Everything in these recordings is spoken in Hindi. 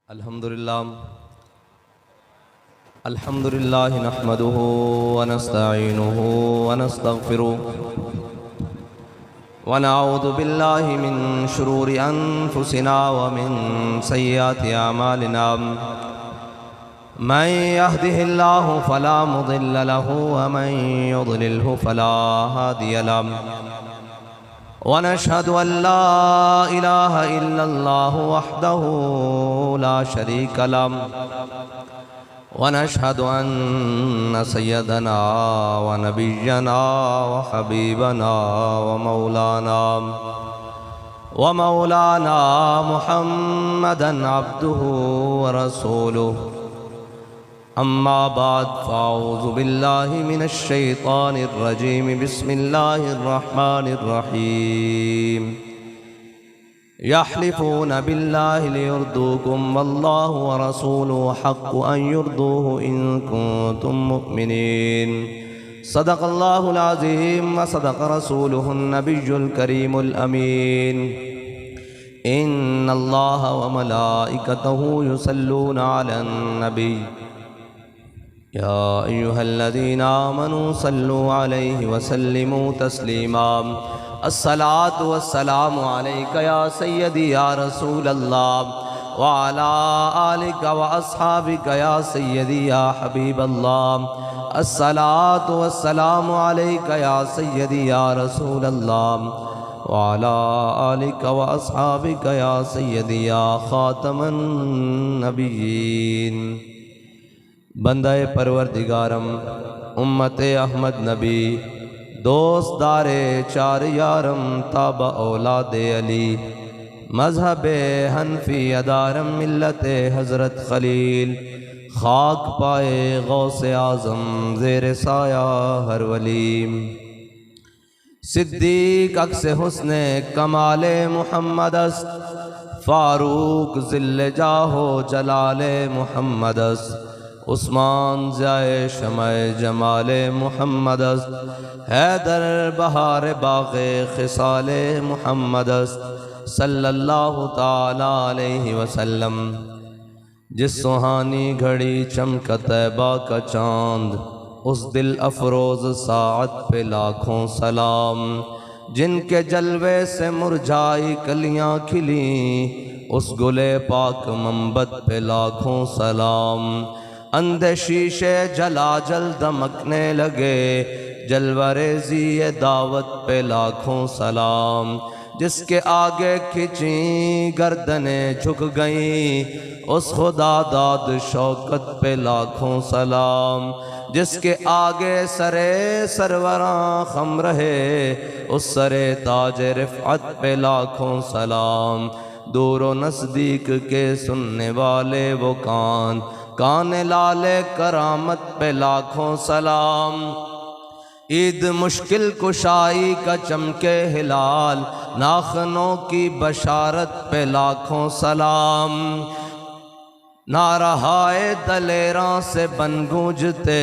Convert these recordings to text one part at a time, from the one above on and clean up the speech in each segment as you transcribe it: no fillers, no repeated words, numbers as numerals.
अल्हम्दुलिल्लाह नहमदुहु व नस्तईनुहु व नस्तगफिरुहु व नऊज़ु बिल्लाहि मिन शुरूरि अनफुसिना व मिन सय्यिआति अमालिना मन यहदिहिल्लाहु फला मुदिल्ल लहु व मन युद्लिल्हु फला हादिय लहु व नशहदु अल्ला इलाहा इल्लल्लाहु वहदहु ला शरीका लहु व नशहदु अन्न सय्यदना व नबिय्यना व हबीबना व मौलाना मुहम्मदन अब्दुहु व रसूलुहु अम्मा बाद फ़अऊज़ु बिल्लाहि मिनश शैतानिर रजीम बिस्मिल्लाहिर रहमानिर रहीम यहलिफून बिल्लाहि लियुर्दूकुम वल्लाहु व रसूलुहु हक़्क़ु अन युर्दूहु इन कुंतुम मुमिनीन सदक़ल्लाहुल अज़ीम व सदक़ रसूलुहुन नबियुल करीमुल अमीन इन्नल्लाह व मलाइकतहु युसल्लूना अलन नबी या अय्युहल्लज़ीना आमनू सल्लु अलैहि व सल्लिमू तस्लीमा अस्सलातु वस्सलामु अलैका या सय्यदी या रसूलल्लाह व अला आलिका व अस्हाबिका या सय्यदी या हबीबल्लाह अस्सलातु वस्सलामु अलैका या सय्यदी या रसूलल्लाह व अला आलिका व अस्हाबिका या सय्यदी या खातमन नबिय्यीन बंदाए परवरदिगारम उम्मते अहमद नबी दोस्तदारे चार यारम ताबा औलादे अली मजहब हनफी अदारम मिल्लते हज़रत खलील खाक पाए गौसे आज़म ज़ेर साया हर वलीम सिद्दीक अक्स हुस्ने कमाले मुहम्मदस फारूक ज़िल्ले जाहो जलाले मुहम्मदस उस्मान ज़ाए शमाए जमाले मुहम्मदस हैदर बहार बाग़े खिसाले मुहम्मदस सल्लल्लाहु ताला अलैहि वसल्लम जिस सुहानी घड़ी चमका तैबा का चाँद उस दिल अफरोज़ साअत पे लाखों सलाम जिनके जलवे से मुरझाई कलियाँ खिली उस गुले पाक मंबत पे लाखों सलाम अंधे शीशे जला जल दमकने लगे जलवरेज़ी दावत पे लाखों सलाम जिसके आगे खिंची गर्दनें झुक गईं उस खुदा दाद शौकत पे लाखों सलाम जिसके आगे सरे सरवरां खम रहे उस सरे ताज रिफ़अत पे लाखों सलाम दूर व नज़दीक के सुनने वाले वो कान लाले करामत पे लाखों सलाम ईद मुश्किल कुशाई का चमके हिलाल नाखनों की बशारत पे लाखों सलाम नारहाए दलेरां से बन गूंजते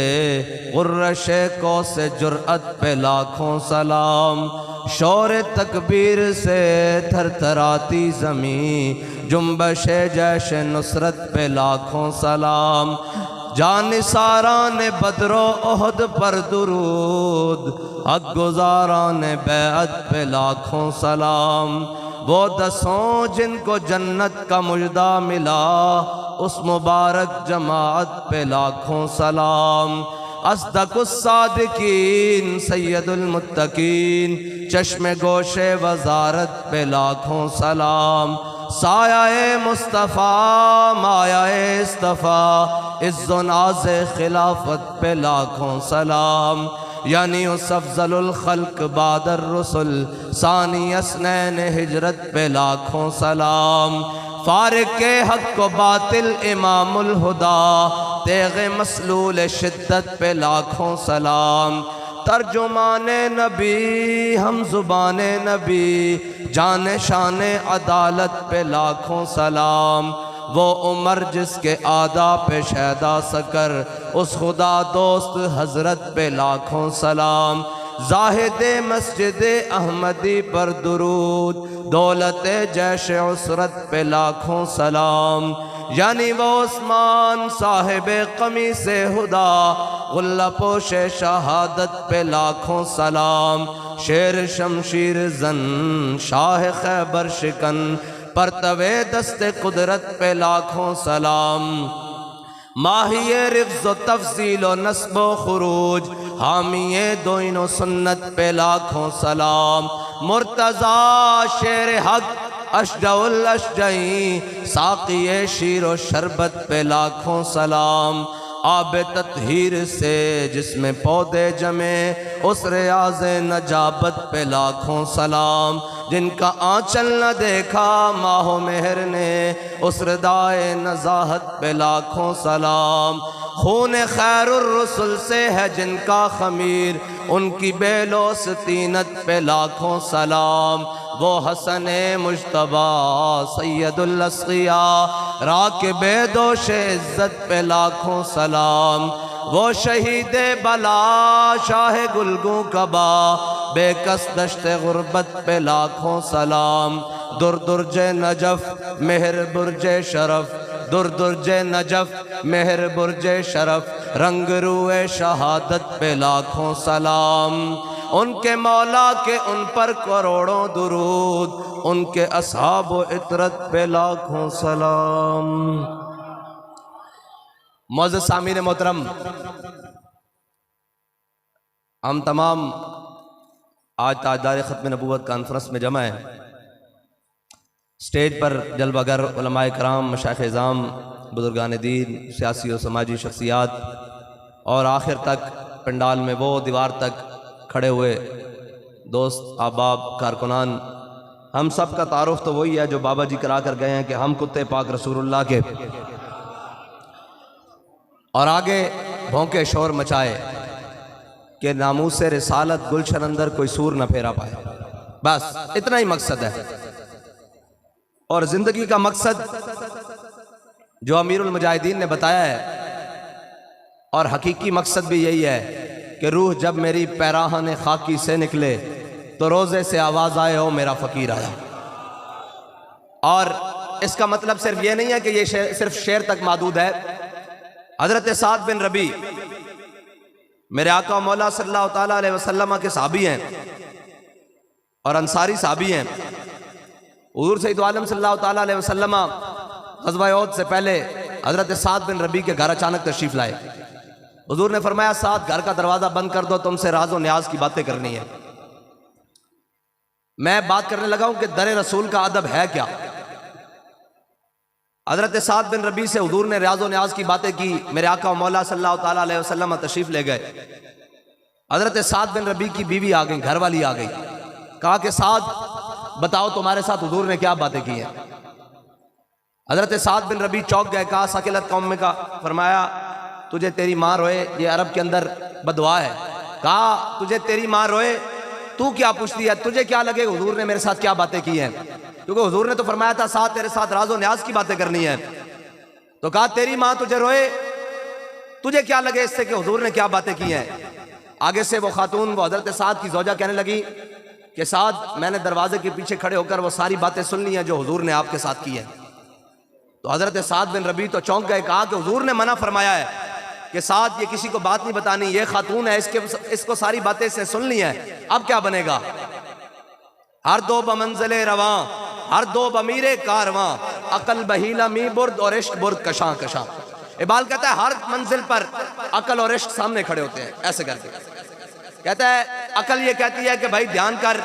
गुर्रशे को से जुर्अत पे लाखों सलाम शौर तकबीर से थरथराती ज़मीं जुम्बशे जैश नुसरत पे लाखों सलाम जानिसारान बदरो ओहद पर दुरूद हक गुज़ारान बैअत पे लाखों सलाम वो दसों जिनको जन्नत का मुजदा मिला उस मुबारक जमाअत पे लाखों सलाम अस्दकुस्सादिकीन सैयदुल मुत्तकीन चश्मे गोशे वजारत पे लाखों सलाम सायाए मुस्तफ़ा मायाए इस्तफ़ा इज़्ज़ो नाज़े खिलाफत पे लाखों सलाम यानी उस अफ़ज़लुल खल्क़ बादर रसुल सानी अस्नैन हिजरत पे लाखों सलाम फारिक़े हक़ को बातिल इमामुल हुदा तेग़े मसलूल शिद्दत पे लाखों सलाम तर्जुमाने नबी हम ज़ुबाने नबी जाने शाने अदालत पे लाखों सलाम वो उमर जिसके आदा पे शैदा सकर उस खुदा दोस्त हज़रत पे लाखों सलाम ज़ाहिद मस्जिद अहमदी पर दुरूद दौलत जैश उसरत पे लाखों सलाम यानी वो उस्मान साहिब कमीस हुदा, गुल्ला पोश शहादत पे लाखों सलाम। शेर शमशीर जन शाह खैबर शिकन, परतवे दस्ते कुदरत पे लाखों सलाम। माहिए रिफ्ज़ तफसील नस्ब खुरूज, हामिए दोइनो सुन्नत पे लाखों सलाम। मुर्तज़ा शेर हक अशजउल अशजई, साक़िए शीरो शरबत पे लाखों सलाम। आब तत्हीर से जिसमें पौधे जमे, उस रियाज़ नजाबत पे लाखों सलाम। जिनका आंचल न देखा माहो मेहर ने, उस रदाए नजाहत पे लाखों सलाम। खून खैरुर रसूल से है जिनका खमीर, उनकी बेलोस तीनत पे लाखों सलाम। वो हसन मुज्तबा सैयदुल अस्क़िया, राकिबे दोश इज़्ज़त पे लाखों सलाम। वो शहीद बला शाह गुलगू कबा, बेकस दश्ते गुर्बत पे लाखों सलाम। दुर दुर्जे नजफ मेहर बुर्जे शरफ, दुर दुर्जे नजफ मेहर बुर्जे शरफ, रंग रूए शहादत पे लाखों सलाम। उनके मौला के उन पर करोड़ों दुरूद, उनके असहाब व इतरत पे लाखों सलाम। मौजूद सामीर मोहतरम, हम तमाम आज ताजदार ख़त्म नबूवत कॉन्फ्रेंस में जमा है। स्टेज पर जलवागर उलमाए कराम, मशाइख़ इज़ाम, बुजुर्गान दीन, सियासी और समाजी शख्सियात, और आखिर तक पंडाल में वो दीवार तक खड़े हुए दोस्त अहबाब कारकुनान, हम सब का तारुफ तो वही है जो बाबा जी करा कर गए हैं कि हम कुत्ते पाक रसूलुल्लाह के, और आगे भौंके शोर मचाए कि नामूस रिसालत गुलशन अंदर कोई सूर न फेरा पाए। बस इतना ही मकसद है। और जिंदगी का मकसद जो अमीरुल मुजाहिदीन ने बताया है, और हकीकी मकसद भी यही है कि रूह जब मेरी पैराहन खाकी से निकले तो रोज़े से आवाज़ आए ओ मेरा फ़कीर आया। और इसका मतलब सिर्फ ये नहीं है कि ये सिर्फ शेर तक महदूद है। हज़रत साद बिन रबी मेरे आका मौला सल्लल्लाहु ताला अलैहि वसल्लम के साहबी हैं और अंसारी साहबी हैं। हुज़ूर सैयद आलम सल्लल्लाहु ताला अलैहि वसल्लम ग़ज़वा उहद से पहले हज़रत साद बिन रबी के घर अचानक तशरीफ़ लाए। हुज़ूर ने फरमाया, साद घर का दरवाज़ा बंद कर दो, तुमसे राज और न्याज की बातें करनी है। मैं बात करने लगा हूं कि दर रसूल का अदब है क्या। हज़रत साद बिन रबी से हुज़ूर ने रियाज़ व न्याज़ की बातें की। मेरे आका मौला सल्लल्लाहु ताला अलैहि वसल्लम तशरीफ़ ले गए। हज़रत साद बिन रबी की बीवी आ गई, घर वाली आ गई। कहा कि साद बताओ तुम्हारे साथ हुज़ूर ने क्या बातें की हैं। हज़रत साद बिन रबी चौंक गए। कहा सकिलत कौम में का, फरमाया तुझे तेरी माँ रोए, ये अरब के अंदर बदुआ है। कहा तुझे तेरी माँ रोए, तू क्या पूछती है, तुझे क्या लगे हुज़ूर ने मेरे साथ क्या बातें की हैं। क्योंकि हुज़ूर ने तो फरमाया था साथ तेरे साथ राज और न्याज की बातें करनी है। तो कहा तेरी माँ तुझे रोए, तुझे क्या लगे इससे कि हुज़ूर ने क्या बातें की हैं। आगे से वो खातून, वो हज़रत साद की ज़ौजा कहने लगी कि साद मैंने दरवाजे के पीछे खड़े होकर वो सारी बातें सुन ली हैं जो हुज़ूर ने आपके साथ की हैं। तो हज़रत साद बिन रबी तो चौंक गए। कहा कि हुज़ूर ने मना फरमाया है कि साद ये किसी को बात नहीं बतानी, ये खातून है, इसको सारी बातें से सुन ली हैं, अब क्या बनेगा। हर दो बमंज़िले रवां, हर दो बमीरे कारवां, अकल बहीला मी बुर्द और इश्क बुर्द कशां कशां। इबाल कहता है हर मंजिल पर अकल और इश्क सामने खड़े होते हैं ऐसे करके। कहता है अकल ये कहती है कि भाई ध्यान कर,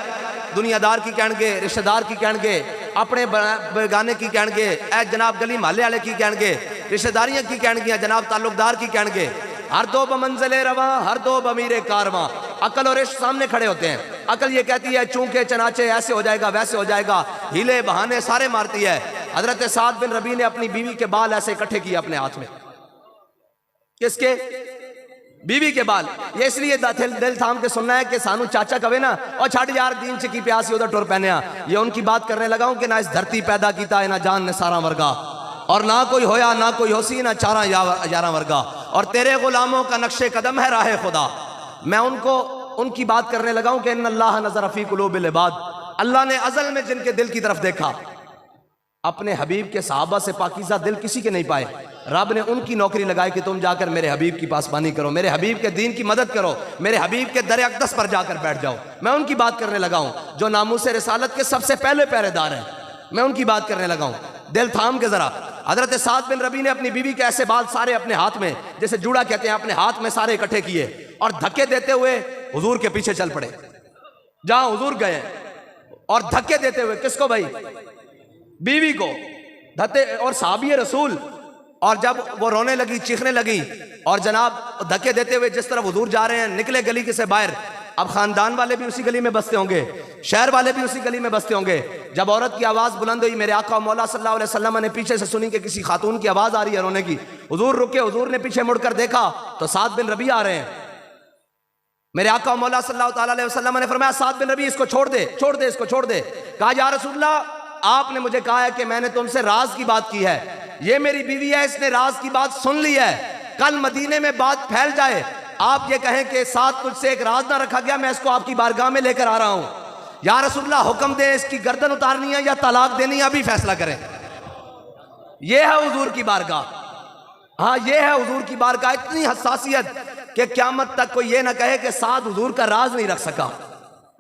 दुनियादार की कहणगे, रिश्तेदार की कहणगे, अपने बेगाने की कहणगे, ए जनाब गली महल्ले वाले की कहणगे, रिश्तेदारियां की कहणगियां, जनाब ताल्लुकदार की कहणगे। हर दो बमंज़िले रवां, हर दो बमीरे कारवां, अकल और इश्क सामने खड़े होते हैं। अकल ये कहती है चूंके चनाचे ऐसे हो जाएगा वैसे हो जाएगा, हीले बहाने सारे मारती है। हजरत साद बिन रबी ने अपनी बीवी के बाल ऐसे इकट्ठे किए अपने हाथ में। किसके? बीवी के बाल। ये इसलिए दिल थाम के सुनना है कि सानू चाचा कवे ना और छड़ यार दीन च की प्यासी उधर टुर पैने। ये उनकी बात करने लगा हूं कि ना इस धरती पैदा किया है ना जान ने सारा वर्गा, और ना कोई होया ना कोई होसी ना चारा यारा वर्गा, और तेरे गुलामों का नक्शे कदम है राह खुदा। मैं उनकी बात करने लगा हूं कि इन्नल्लाह नज़र फी कुलूबिल इबाद, अल्लाह ने अज़ल में जिनके दिल की तरफ देखा अपने हबीब के सहाबा से पाकीज़ा दिल किसी के नहीं पाए। रब ने उनकी नौकरी लगाई कि तुम जाकर मेरे हबीब की पासबानी करो, मेरे हबीब के दीन की मदद करो, मेरे हबीब के दर अक़दस पर जाकर बैठ जाओ। मैं उनकी बात करने लगा हूँ जो नामूस रिसालत के सबसे पहले पहरेदार हैं, मैं उनकी बात करने लगा हूँ। दिल थाम के ज़रा। हज़रत साद बिन रबी ने अपनी बीवी के ऐसे बाल सारे अपने हाथ में, जैसे जूड़ा कहते हैं, अपने हाथ में सारे इकट्ठे किए और धक्के देते हुए हुजूर के पीछे चल पड़े। जहां हुजूर गए और धक्के देते हुए, किसको भाई? बीवी को धक्के, और साहबी रसूल। और जब वो रोने लगी, चीखने लगी और जनाब धक्के देते हुए जिस तरफ हुजूर जा रहे हैं, निकले गली के से बाहर। अब खानदान वाले भी उसी गली में बसते होंगे, शहर वाले भी उसी गली में बसते होंगे। जब औरत की आवाज़ बुलंद हुई, मेरे आका मौला सल्लल्लाहु अलैहि वसल्लम ने पीछे से सुनी कि किसी खातून की आवाज़ आ रही है रोने की। हुजूर रुके, हुजूर ने पीछे मुड़कर देखा तो साद बिन रबी आ रहे हैं। मेरे आका मौला सल्लल्लाहु अलैहि वसल्लम ने फरमाया, साद बिन रबी इसको छोड़ दे, छोड़ दे, इसको छोड़ दे। कहा, या रसूलल्लाह, आपने मुझे कहा है कि मैंने तुमसे राज की बात की है, ये मेरी बीवी है, इसने राज की बात सुन ली है। कल मदीने में बात फैल जाए, आप ये कहें कि साथ तुझसे एक राज ना रखा गया, मैं इसको आपकी बारगाह में लेकर आ रहा हूं। या रसूलल्लाह, हुक्म दे, इसकी गर्दन उतारनी है या तलाक देनी है, अभी फैसला करें। यह है हुजूर की बारगाह। हाँ, यह है हुजूर की बारगाह। इतनी हसासियत कि क़यामत तक कोई ये ना कहे कि साथ हुजूर का राज नहीं रख सका।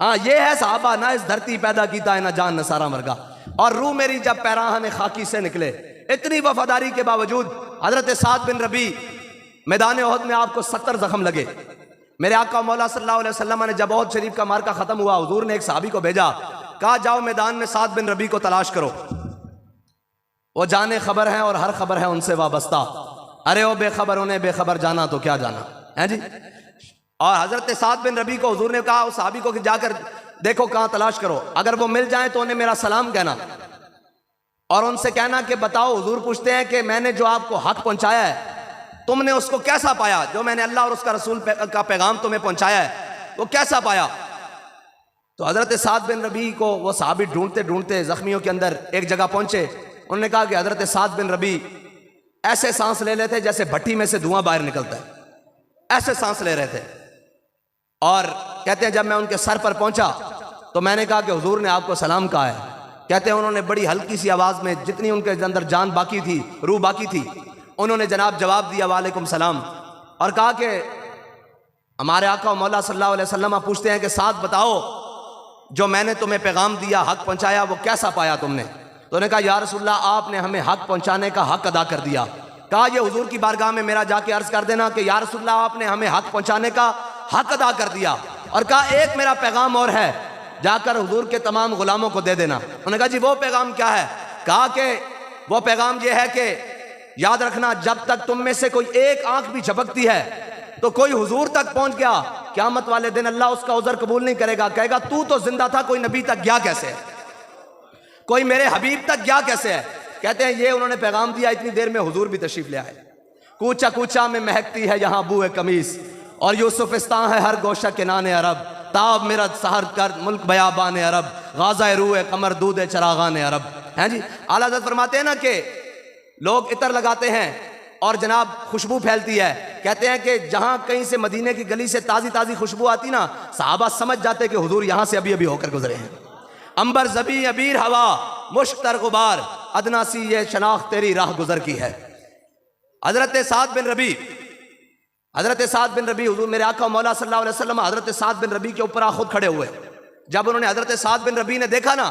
हाँ, ये है साहबा, ना इस धरती पैदा कीता है, ना जान न सारा मरगा। और रूह मेरी जब पैराहन खाकी से निकले, इतनी वफादारी के बावजूद हजरत साद बिन रबी मैदान ओहद में आपको 70 जख्म लगे। मेरे आका मौला सल्लल्लाहु अलैहि वसल्लम ने जब ओहद शरीफ का मार्का खत्म हुआ, हुजूर ने एक सहाबी को भेजा, कहा जाओ मैदान में साद बिन रबी को तलाश करो, वो जाने खबर है और हर खबर है उनसे वाबस्ता। अरे वो बेखबर, उन्हें बेखबर जाना तो क्या जाना है जी। और हजरत साद बिन रबी को हुजूर ने कहा उस सहाबी को कि जाकर देखो कहाँ तलाश करो, अगर वो मिल जाए तो उन्हें मेरा सलाम कहना और उनसे कहना कि बताओ, हुजूर पूछते हैं कि मैंने जो आपको हक पहुंचाया है तुमने उसको कैसा पाया, जो मैंने अल्लाह और उसका रसूल का पैगाम तुम्हें पहुंचाया है वो कैसा पाया। तो हजरत साद बिन रबी को वो सहाबी ढूंढते ढूंढते जख्मियों के अंदर एक जगह पहुंचे। उन्होंने कहा कि हजरत साद बिन रबी ऐसे सांस ले लेते जैसे भट्टी में से धुआं बाहर निकलता है, ऐसे सांस ले रहे थे। और कहते हैं जब मैं उनके सर पर पहुंचा तो मैंने कहा कि हुजूर ने आपको सलाम कहा है। कहते हैं उन्होंने बड़ी हल्की सी आवाज में, जितनी उनके अंदर जान बाकी थी, रूह बाकी थी, उन्होंने जनाब जवाब दिया वालेकुम सलाम। और कहा कि हमारे आका मौला सल्लल्लाहु अलैहि वसल्लम पूछते हैं कि साथ बताओ जो मैंने तुम्हें पैगाम दिया, हक पहुंचाया, वो कैसा पाया तुमने। तो उन्होंने कहा या रसूलल्लाह, आपने हमें हक पहुंचाने का हक अदा कर दिया। कहा ये हुजूर की बारगाह में मेरा जाके अर्ज कर देना कि या रसूलल्लाह, आपने हमें हक पहुंचाने का हक अदा कर दिया। और कहा एक मेरा पैगाम और है, जाकर हुजूर के तमाम गुलामों को दे देना। उन्होंने कहा जी वो पैगाम क्या है। कहा कि वो पैगाम ये है कि याद रखना, जब तक तुम में से कोई एक आंख भी झपकती है तो कोई हुजूर तक पहुंच गया, क़यामत वाले दिन अल्लाह उसका उज़र कबूल नहीं करेगा, कहेगा तू तो जिंदा था, कोई नबी तक गया कैसे है, कोई मेरे हबीब तक गया कैसे है। कहते हैं ये उन्होंने पैगाम दिया, इतनी देर में हुजूर भी तशरीफ ले आए। कूचा कूचा में महकती है यहाँ बू कमीज, और यूसुफिस्तान है हर गोशा के नाने अरब, ताब मेरा सहर कर मुल्क बयाबान अरब, गाजा रूए कमर दूध चरागान अरब। हैं जी, आला हज़रत फरमाते हैं ना कि लोग इतर लगाते हैं और जनाब खुशबू फैलती है। कहते हैं कि जहां कहीं से मदीने की गली से ताज़ी ताज़ी खुशबू आती ना, सहाबा समझ जाते कि हुजूर यहां से अभी अभी होकर गुजरे हैं। अंबर जबी अबीर हवा मुश्तर गुबार, अदनासी ये शनाख्त तेरी राह गुजर की है। हजरत साद बिन रबी हुजूर मेरे आका मौला सल्लल्लाहु अलैहि वसल्लम हजरत साद बिन रबी के ऊपर खुद खड़े हुए। जब उन्होंने हजरत साद बिन रबी ने देखा ना,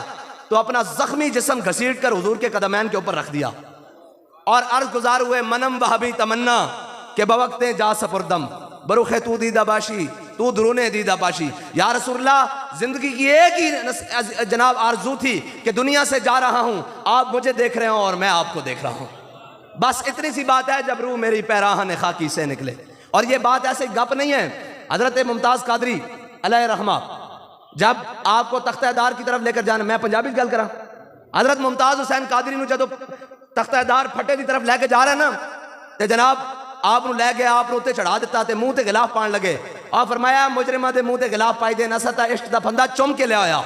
तो अपना जख्मी जिस्म घसीट कर हुजूर के कदमैन के ऊपर रख दिया और अर्ज गुजार हुए, मनम बहबी तमन्ना के बवक्ते जा सफरदम बरुखे तू दीदा बाशी तू दरूने दीदा बाशी। या रसूलल्लाह, जिंदगी की एक ही जनाब आरजू थी कि दुनिया से जा रहा हूं, आप मुझे देख रहे हो और मैं आपको देख रहा हूं, बस इतनी सी बात है। जब रूह मेरी पैराहन खाकी से निकले, और ये बात ऐसे गप नहीं है। हजरत मुमताज कादरी अलैहि रहमा जब आपको तख्तेदार की तरफ लेकर जाना, मैं पंजाबी गल करा, हजरत मुमताज हुसैन कादरी नु जदों तख्तेदार फटे की तरफ लैके जा रहे ना, ते जनाब आप लै गए, आप उत्ते चढ़ा दिता ते मुंह ते गिलाफ पान लगे। और फरमाया मुजरिमा दे मुंह ते गिलाफ पाई दे नसा ता इश्क दा फंदा चुम के लिया,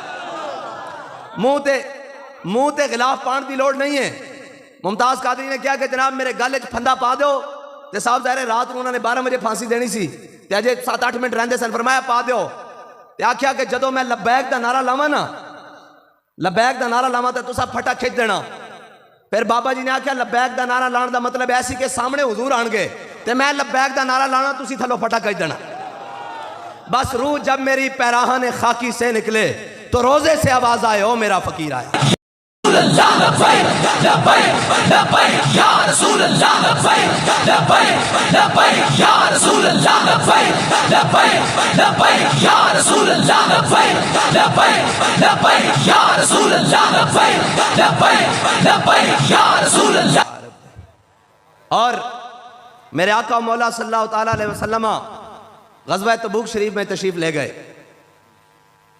मुंह ते गिलाफ पान की लोड़ नहीं है। मुमताज कादरी ने क्या कि जनाब मेरे गल च फंदा पा दो, ते साहब ज़ाहिर रात को उन्होंने 12 बजे फांसी देनी सी, ते अजे 7-8 मिनट रहंदे सन। फरमाया पा दो, ते आख्या कि जदों मैं लब्बैक दा नारा लावां ना, लब्बैक दा नारा लावां ते तुसा फटा खिच देना। फिर बाबा जी ने आख्या लब्बैक का नारा लाने का मतलब ऐसी कि सामने हुजूर आएंगे तो मैं लब्बैक का नारा लाना, तुसी थलो फटा कह देना। बस रूह जब मेरी पैराहन खाकी से निकले तो रोजे से आवाज आए, ओ मेरा फकीर आया। और मेरे आका मौला सल्लल्लाहु ताला अलैहि वसल्लम ग़ज़वा तबूक शरीफ में तशरीफ ले गए।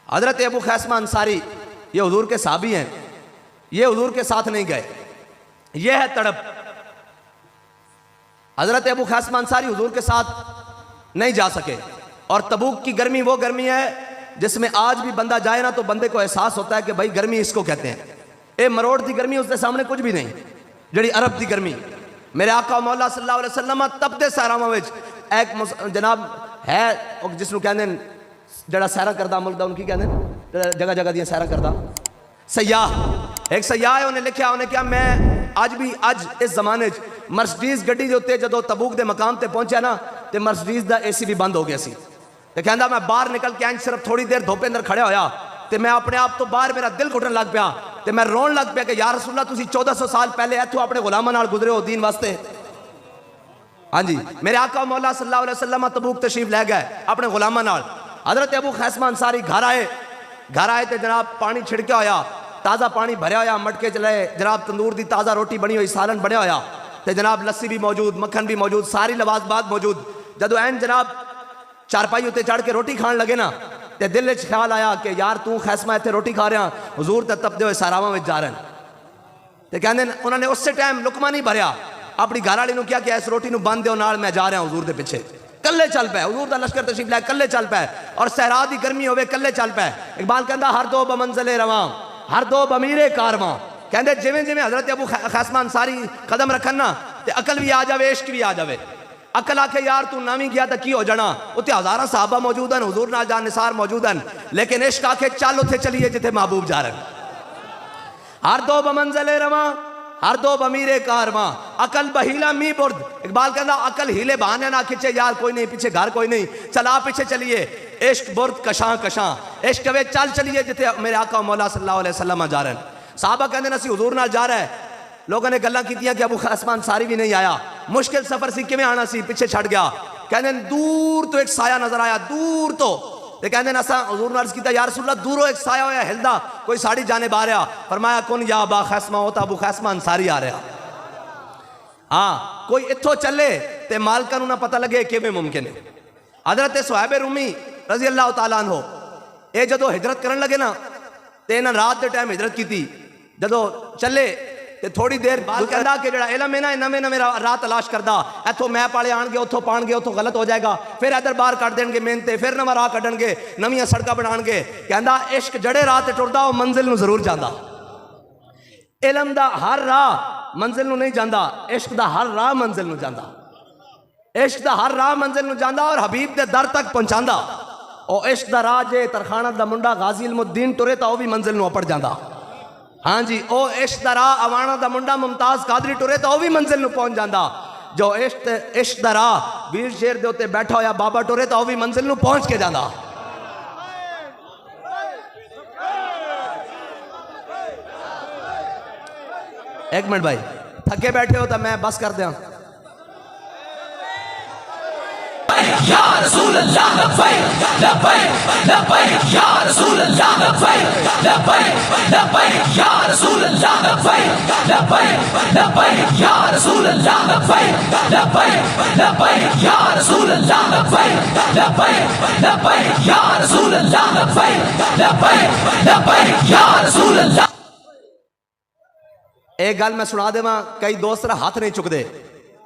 हजरत अबू खैसमा अंसारी ये हुजूर के साहबी हैं, ये हुजूर के साथ नहीं गए। ये है तड़प, हजरत अबू खैसमा अंसारी हुजूर के साथ नहीं जा सके। और तबूक की गर्मी वो गर्मी है जिसमें आज भी बंदा जाए ना तो बंदे को एहसास होता है कि भाई गर्मी इसको कहते हैं। ए मरोड़ की गर्मी उसके सामने कुछ भी नहीं, जड़ी अरब की गर्मी। मेरे आका मौला सल्लल्लाहु अलैहि वसल्लम तपते सहरावां विच एक जनाब है जिसनों कहते हैं जड़ा सैरा करदा मुल्क दा, उनकी कहते हैं जगह जगह दी सैरा करदा सयाह। एक सयाह है, उन्हें लिखा, उन्हें क्या मैं अज इस जमाने मर्सिडीज गड्डी के उत्ते जो तबूक के मकाम पर पहुंचा ना तो मर्सिडीज का AC भी बंद हो गया सी। तो कहता मैं बाहर निकल के सिर्फ थोड़ी देर धोपे अंदर खड़े होया तो मैं अपने आप तो बाहर मेरा दिल घुटन लग पिया तो मैं रोन लग पिया कि या रसूलल्लाह तुसी 1400 साल पहले इत्थों अपने गुलामां नाल गुजरे हो दीन वास्ते। हाँ जी, मेरे आका मौला सल्लल्लाहु अलैहि वसल्लम तबूक तशरीफ ले गए अपने गुलामां नाल। हजरत अबू खैसमा अंसारी घर आए तो जनाब पानी छिड़का होया, ताज़ा पानी भरया होया, मटके चले जनाब तंदूर की ताज़ा रोटी बनी हुई, सालन बनया होया तो जनाब लस्सी भी मौजूद, मक्खन भी मौजूद, सारी लवाजबात मौजूद। जदों एन जनाब चारपाई उत्ते चढ़ के रोटी खान लगे ना तो दिल में ख्याल आया कि यार तू खैसमा इत्थे रोटी खा रहा, हुजूर तो तपदे हुए सहरावां में जा रहे हैं। तो कहते उन्होंने उस टाइम लुकमा नहीं भरया, अपनी घर वाली ने क्या कि इस रोटी बंद दो नाल मैं जा रहा हुजूर के पिछे। कल्ले चल पे, हुजूर का लश्कर तशरीफ लाए कल्ले चल पे, और सहरा दी गर्मी होवे कल्ले चल पे। इकबाल कहता हर दो बमंज़िले रवां हर दो बमीरे कारवां। कहते जिमें जिमें हजरत अबू खैसमा अंसारी कदम रखन ना तो अकल भी आ जाए, इश्क भी आ जाए। अकल आखे यार तू नामी गया तो की हो जाना, उत्ते हज़ारां सहाबा मौजूद हैं, हुजूर नाल जान निसार मौजूद हैं, लेकिन इश्क आखे चल उत्थे चलिए जिथे महबूब जा रहे हैं। हर दो बमंज़िले रवां हर दो बमीरे कारवां अकल बहीला मी बुर्द। इकबाल कहता अकल हीले बहाने ना खिंचे, यार कोई नहीं पीछे घर कोई नहीं, चला पीछे चलिए। इश्क बुर्द कशां कशां, इश्क वे चल चलिए जिथे मेरे आका मौला सल्लल्लाहु अलैहि वसल्लम जा रहे हैं। साहबा कहते हैं असीं हुजूर नाल जा रहे हैं। लोगों ने गल्लां कीतियां कि अबू खैसमा अंसारी भी नहीं आया, मुश्किल सफर सी किवें आना सी, पीछे छड़ गया। कहते दूर तो एक साया नजर आया, दूर तो कहते हैं असा हुजूर ने अर्ज किया या रसूलल्लाह दूरों एक साया होया हिलदा, कोई साड़ी जानिब आ रहा। फरमाया कुन या अबा खैसमा, होता अबू खैसमा अंसारी आ रहा। हाँ कोई इत्थों चले तो मालका नूं ना पता लगे किवें मुमकिन है। हजरत सुहैब रूमी रजी अल्लाह तआला अन्हु ये जदों हिजरत करन लगे ना तो इन्हां रात के टाइम हिजरत की, जदों चले तो थोड़ी देर बाद कहता कि जो इलम है ना नवे नवे राह तलाश करदा, इतों मैप वाले आएंगे उतों पाएंगे उतों गलत हो जाएगा, फिर इधर बाहर कट देंगे मेहनते, फिर नवा राह कढ़नगे, नवियां सड़कां बनाएंगे। कहता इश्क जड़े राह ते टुरदा वो मंजिल नूं जरूर जांदा। इलम दा हर राह मंजिल नूं नहीं जांदा, इश्क दा हर राह मंजिल नूं जांदा। इश्क दा हर राह मंजिल नूं जांदा और हबीब दे दर तक पहुंचांदा। और इश्क दा राह जे तरखाना दा मुंडा गाजी इल्मुद्दीन टुरे तो वह भी मंजिल नूं अपड़ जांदा। हाँ जी, ओ इश्क दा राह अवाना दा मुंडा मुमताज कादरी टुरे तो वह भी मंजिल नूं पहुंच जांदा। जो इश्क दा राह वीर शेर दे उत्ते बैठा होया बाबा टुरे तो वह भी मंजिल नूं पहुंच के जांदा। एक मिनट भाई, थके बैठे हो तो मैं बस कर दिया। या रसूल अल्लाह लब्बैक लब्बैक लब्बैक या रसूल अल्लाह लब्बैक लब्बैक लब्बैक या रसूल अल्लाह लब्बैक लब्बैक लब्बैक या रसूल अल्लाह लब्बैक लब्बैक लब्बैक या रसूल अल्लाह लब्बैक लब्बैक लब्बैक या रसूल अल्लाह लब्बैक लब्बैक लब्बैक या रसूल अल्लाह। एक गल मैं सुना देवां, कई दोस्त हाथ नहीं चुकते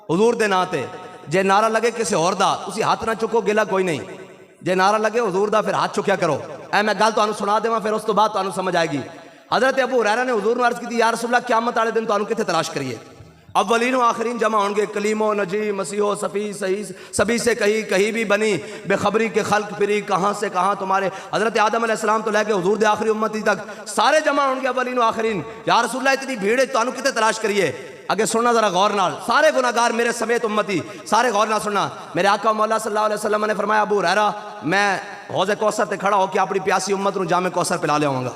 हुजूर दे नां ते। जे नारा लगे किसी होर दा तुसी हाथ ना चुको, गिला कोई नहीं। जे नारा लगे हुजूर दा फिर हाथ चुक्या करो। ऐ मैं गल तुहानू सुना देवां, फिर उस तो बाद तुहानू समझ आएगी। हजरत अबू हुरैरा ने हुजूर नूं अर्ज की या रसूलल्लाह क़यामत वाले दिन तुहानू कित्थे तलाश करिए। अव्वलीन व आखिरीन जमा होंगे, कलीमो नजी मसीहो सफ़ी सही सभी से कहीं कहीं भी बनी, बेखबरी के खल्क फिरी कहाँ से कहाँ तुम्हारे। हज़रत आदम अलैहिस्सलाम तो लेके हुजूर दे आखिरी उम्मती तक सारे जमा होंगे अव्वलीन व आखिरीन। या रसूलल्लाह इतनी भीड़ है तानू किते तलाश करिए। अगे सुनना जरा गौर नाल, सारे गुनाहगार मेरे समेत उम्मती सारे गौर नाल सुनना। मेरे आका मौला सल्लल्लाहु अलैहि वसल्लम ने फरमाया, अबू हुरैरा मैं हौज़े कौसर ते खड़ा होकर अपनी प्यासी उम्मत नूं जामे कौसर पिला लियावांगा,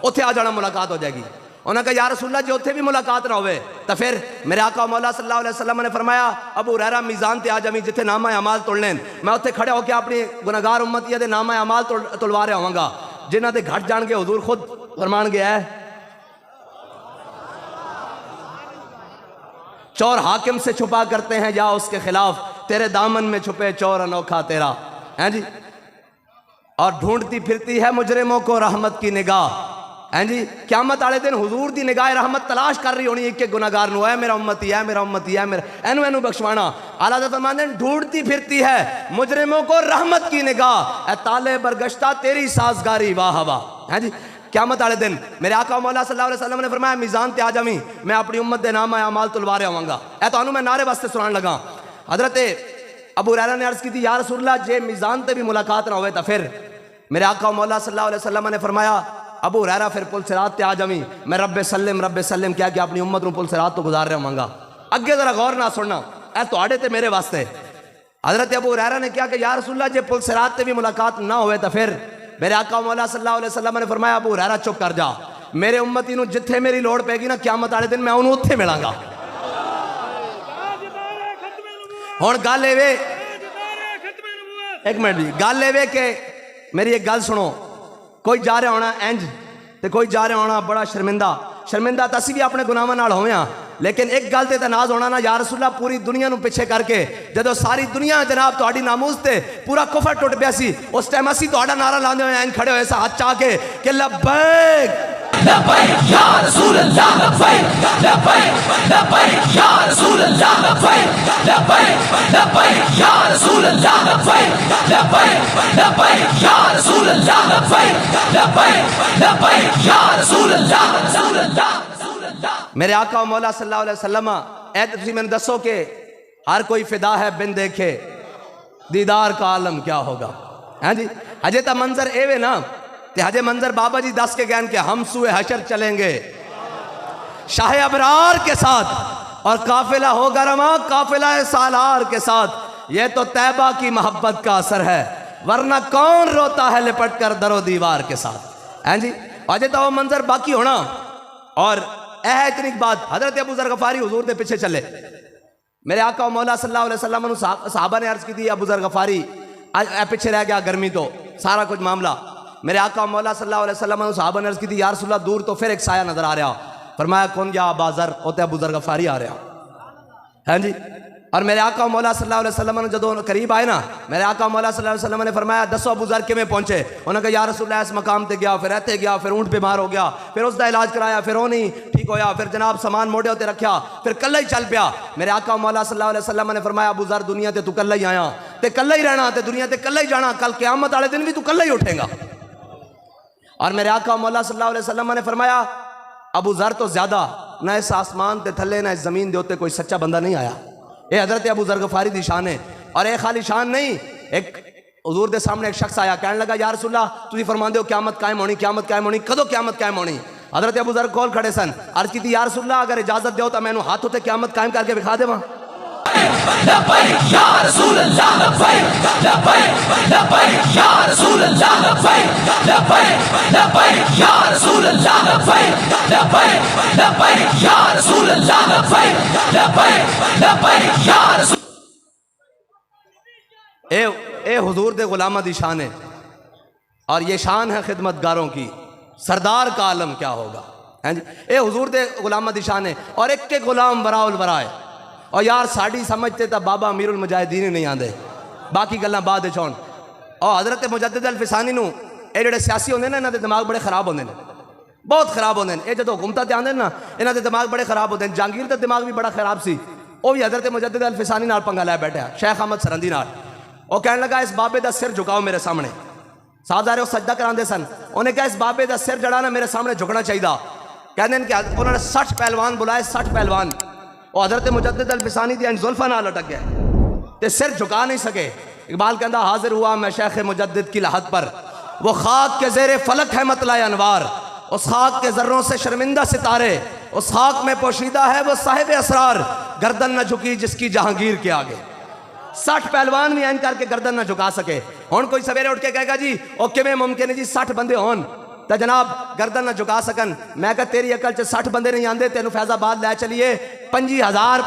उत्थे आ जाना मुलाकात हो जाएगी। उन्होंने कहा या रसूलल्लाह जी उत्थे भी मुलाकात ना होवे तो फिर मेरे आका मौला सल्लल्लाहु अलैहि वसल्लम ने फरमाया, अबू हुरैरा मीज़ान ते आ जामी जिथे नामा अमाल तोड़ने, मैं उत्थे खड़े होकर अपनी गुनाहगार उम्मतिया दे नामा अमाल तुलवा रहा होवांगा। जिन्हां दे घट जाणगे हुजूर खुद फरमान गया है, चोर हाकिम से छुपा करते हैं या उसके खिलाफ, तेरे दामन में छुपे चोर अनोखा तेरा है जी। और ढूंढती फिरती है मुजरिमों को रहमत की निगाह हैं जी। क़यामत वाले दिन हुजूर दी निगाह रहमत तलाश कर रही होनी एक एक गुनाहगार नु, है मेरा उम्मती है मेरा उम्मती है मेरा एनु एनु बख्शवाना। आला हज़रत फरमाते हैं ढूंढती फिरती है मुजरिमों को रहमत की निगाह, ए ताले बरगश्ता तेरी साजगारी वाह वाह हैं जी। क़यामत वाले दिन मेरे आका मौला सल्लल्लाहु अलैहि वसल्लम ने फरमाया मीज़ान ते आ जावी, मैं अपनी उम्मत दे नाम अमाल तुलवा रहा होवांगा। ए तो मैं नारे वास्ते सुनान लगा। हज़रत अबू हुरैरा ने अर्ज़ की थी, या रसूलल्लाह जे मीज़ान ते भी मुलाकात ना होवे तो फिर मेरे आका मौला सल्लल्लाहु अलैहि वसल्लम ने फरमाया, अबू हुरैरा फिर पुल सिरात ते आ जावी, मैं रब्बे सल्लम क्या कि अपनी उम्मत नूं पुल सिरात तो गुजार रहा होवांगा। अगे जरा गौर ना सुनना, ए तुहाडे ते मेरे वास्ते। हज़रत अबू हुरैरा ने कहा कि या रसूलल्लाह जे पुल सिरात ते भी मुलाकात ना होवे तो फिर मेरे आका मौला सल्लल्लाहु अलैहि वसल्लम ने फरमाया, अबू हुरैरा चुप कर जा, मेरे उम्मती नूं जिथे मेरी लोड़ पैगी ना क़यामत वाले दिन मैं उन्होंने उत्थे मिलांगा। हुण गल एवे, एक मिनट जी, गल एवे के मेरी एक गल सुनो, कोई जा रहा होना इंज ते कोई जा रहा होना बड़ा शर्मिंदा तो असी भी अपने गुनाहां नाल होवे हां, लेकिन एक गल ते नाज होना ना, या रसूलल्लाह पूरी दुनिया नूं पिछे करके जदों सारी दुनिया जनाब तुहाडी नामूस ते पूरा कुफर टुट पिया सी, उस टाइम असी तुहाडा नारा लांदे होए इंज खड़े होए सा हाथ चा के कि लब्बैक लब्बैक या रसूलल्लाह लब्बैक लब्बैक लब्बैक या रसूलल्लाह लब्बैक लब्बैक लब्बैक या रसूलल्लाह लब्बैक लब्बैक लब्बैक या रसूलल्लाह लब्बैक लब्बैक लब्बैक या रसूलल्लाह। मेरे आका मौला सल्लल्लाहु अलैहि वसल्लम ऐ तुसीं मैनूं दसो कि हर कोई फिदा है बिन देखे दीदार का आलम क्या होगा हैं जी। हजे तो मंजर एवे ना ते हजे मंजर बाबा जी दस के गए कि हम सुए हशर चलेंगे शाह अबरार के साथ और काफिला होगा रवा काफिला सालार के साथ। ये तो तैबा की मोहब्बत का असर है, वरना कौन रोता है लिपट कर दरो दीवार के साथ हैं जी। अजे तो वो मंजर बाकी होना। और है इतनी बात, हजरत अबू ज़र गफारी हुजूर दे पीछे चले, मेरे आका मौला सल्लल्लाहु अलैहि वसल्लम ने सहाबा ने अर्ज की थी, अबू ज़र गफारी पीछे रह गया गर्मी तो सारा कुछ मामला। मेरे आका मौला सल्लल्लाहु अलैहि वसल्लम ने सहाबा ने अर्ज की थी, या रसूलल्लाह दूर तो फिर एक साया नजर आ रहा। फरमाया कौन गया? अबू ज़र, ओते अबू ज़र गफारी आ रहा है जी। और मेरे आका मौला सल्लल्लाहु अलैहि वसल्लम ने जदों करीब आए ना, मेरे आका मौला सल्लल्लाहु अलैहि वसल्लम ने फरमाया दसो अबू ज़र किवें पहुंचे? उन्होंने कहा या रसूलल्लाह इस मकाम ते गया, फिर रहते गया, फिर ऊंट बीमार हो गया, फिर उसका इलाज कराया, फिर वो नहीं ठीक होया, फिर जनाब सामान मोड़े होते रखा, फिर कल्ला ही चल पिया। मेरे आका मौला सल्लल्लाहु अलैहि वसल्लम ने फरमाया अबू ज़र दुनिया ते तू कल्ला ही आया ते कल्ला ही रहना ते दुनिया ते कल्ला ही जाना, कल क़यामत वाले दिन भी तू कल्ला ही उठेगा। और मेरे आका मौला सल्लल्लाहु अलैहि वसल्लम ने फरमाया अबू ज़र तो ज्यादा ना इस आसमान ते थले ना इस जमीन दे उत्ते कोई सच्चा बंदा नहीं आया। ये हजरत अबू ज़र गफारी दी शान है। और एक खाली शान नहीं, एक हुजूर दे सामने एक शख्स आया, कहने लगा या रसूलल्लाह तुसीं फरमांदे हो क़यामत कायम होनी, क़यामत कायम होनी, कदों क़यामत कायम होनी? हजरत अबू ज़र कोल खड़े सन, अर्ज की थी या रसूलल्लाह अगर इजाजत दो तो मैनू हाथ उत्ते क़यामत कायम करके विखा देवां। लब्बैक या रसूलल्लाह लब्बैक लब्बैक लब्बैक या रसूलल्लाह लब्बैक लब्बैक लब्बैक या रसूलल्लाह लब्बैक लब्बैक लब्बैक या रसूलल्लाह लब्बैक लब्बैक लब्बैक या रसूल। ए हुजूर दे गुलामा दी शान है। और ये शान है खिदमतगारों की, सरदार का आलम क्या होगा हैं जी। ए हुजूर दे गुलामा दी शान है। और एक के गुलाम वराउल वराए। और यार साड़ी समझते तो बाबा अमीरुल मुजाहिदीन नहीं आते, बाकी गल्लां बाद छोड़। और हजरत मुजद्दिद अल फिसानी नूं ये जेडे सियासी होंदे ने इन्हां दे दिमाग बड़े खराब होंदे ने, बहुत खराब होंदे ने। ये जदों हुकूमतां ते आंदे ना इन्हां दे दिमाग बड़े खराब होंदे ने। जहांगीर दा दिमाग भी बड़ा खराब सी, वो भी हजरत मुजद्दिद अल फिसानी नाल पंगा लै बैठा, शेख अहमद सरंदी नाल। वो कहने लगा इस बाबे का सिर झुकाओ मेरे सामने। साहबजादे वो सजदा करांदे सन, उन्हें कहा इस बाबे का सिर जड़ा ना मेरे सामने झुकना चाहिए। कहते हैं कि उन्होंने 60 पहलवान बुलाए, 60 पहलवान। वो हजरत मुजद्दिद अल-फिसानी दी जुल्फा नाल लटक गया ते सिर झुका नहीं सके। इकबाल कहता हाजिर हुआ मैं शेख मुजद्दिद की लहद पर, वो खाक के जेरे फलक है मतला अनवार, उस खाक के जर्रों से शर्मिंदा सितारे, उस खाक में पोशीदा है वो साहिब असरार, गर्दन न झुकी जिसकी जहांगीर के आगे। 60 पहलवान भी ऐन करके गर्दन न झुका सके। हुण कोई सवेरे उठ के कहेगा जी ओ किवें मुमकिन है जी 60 बंदे होन तो जनाब गर्दन न झुका सकन। मैं कहा तेरी अकल च 60 बंदे नहीं आंदे, तेनू फैजाबाद लै चलिए 25,000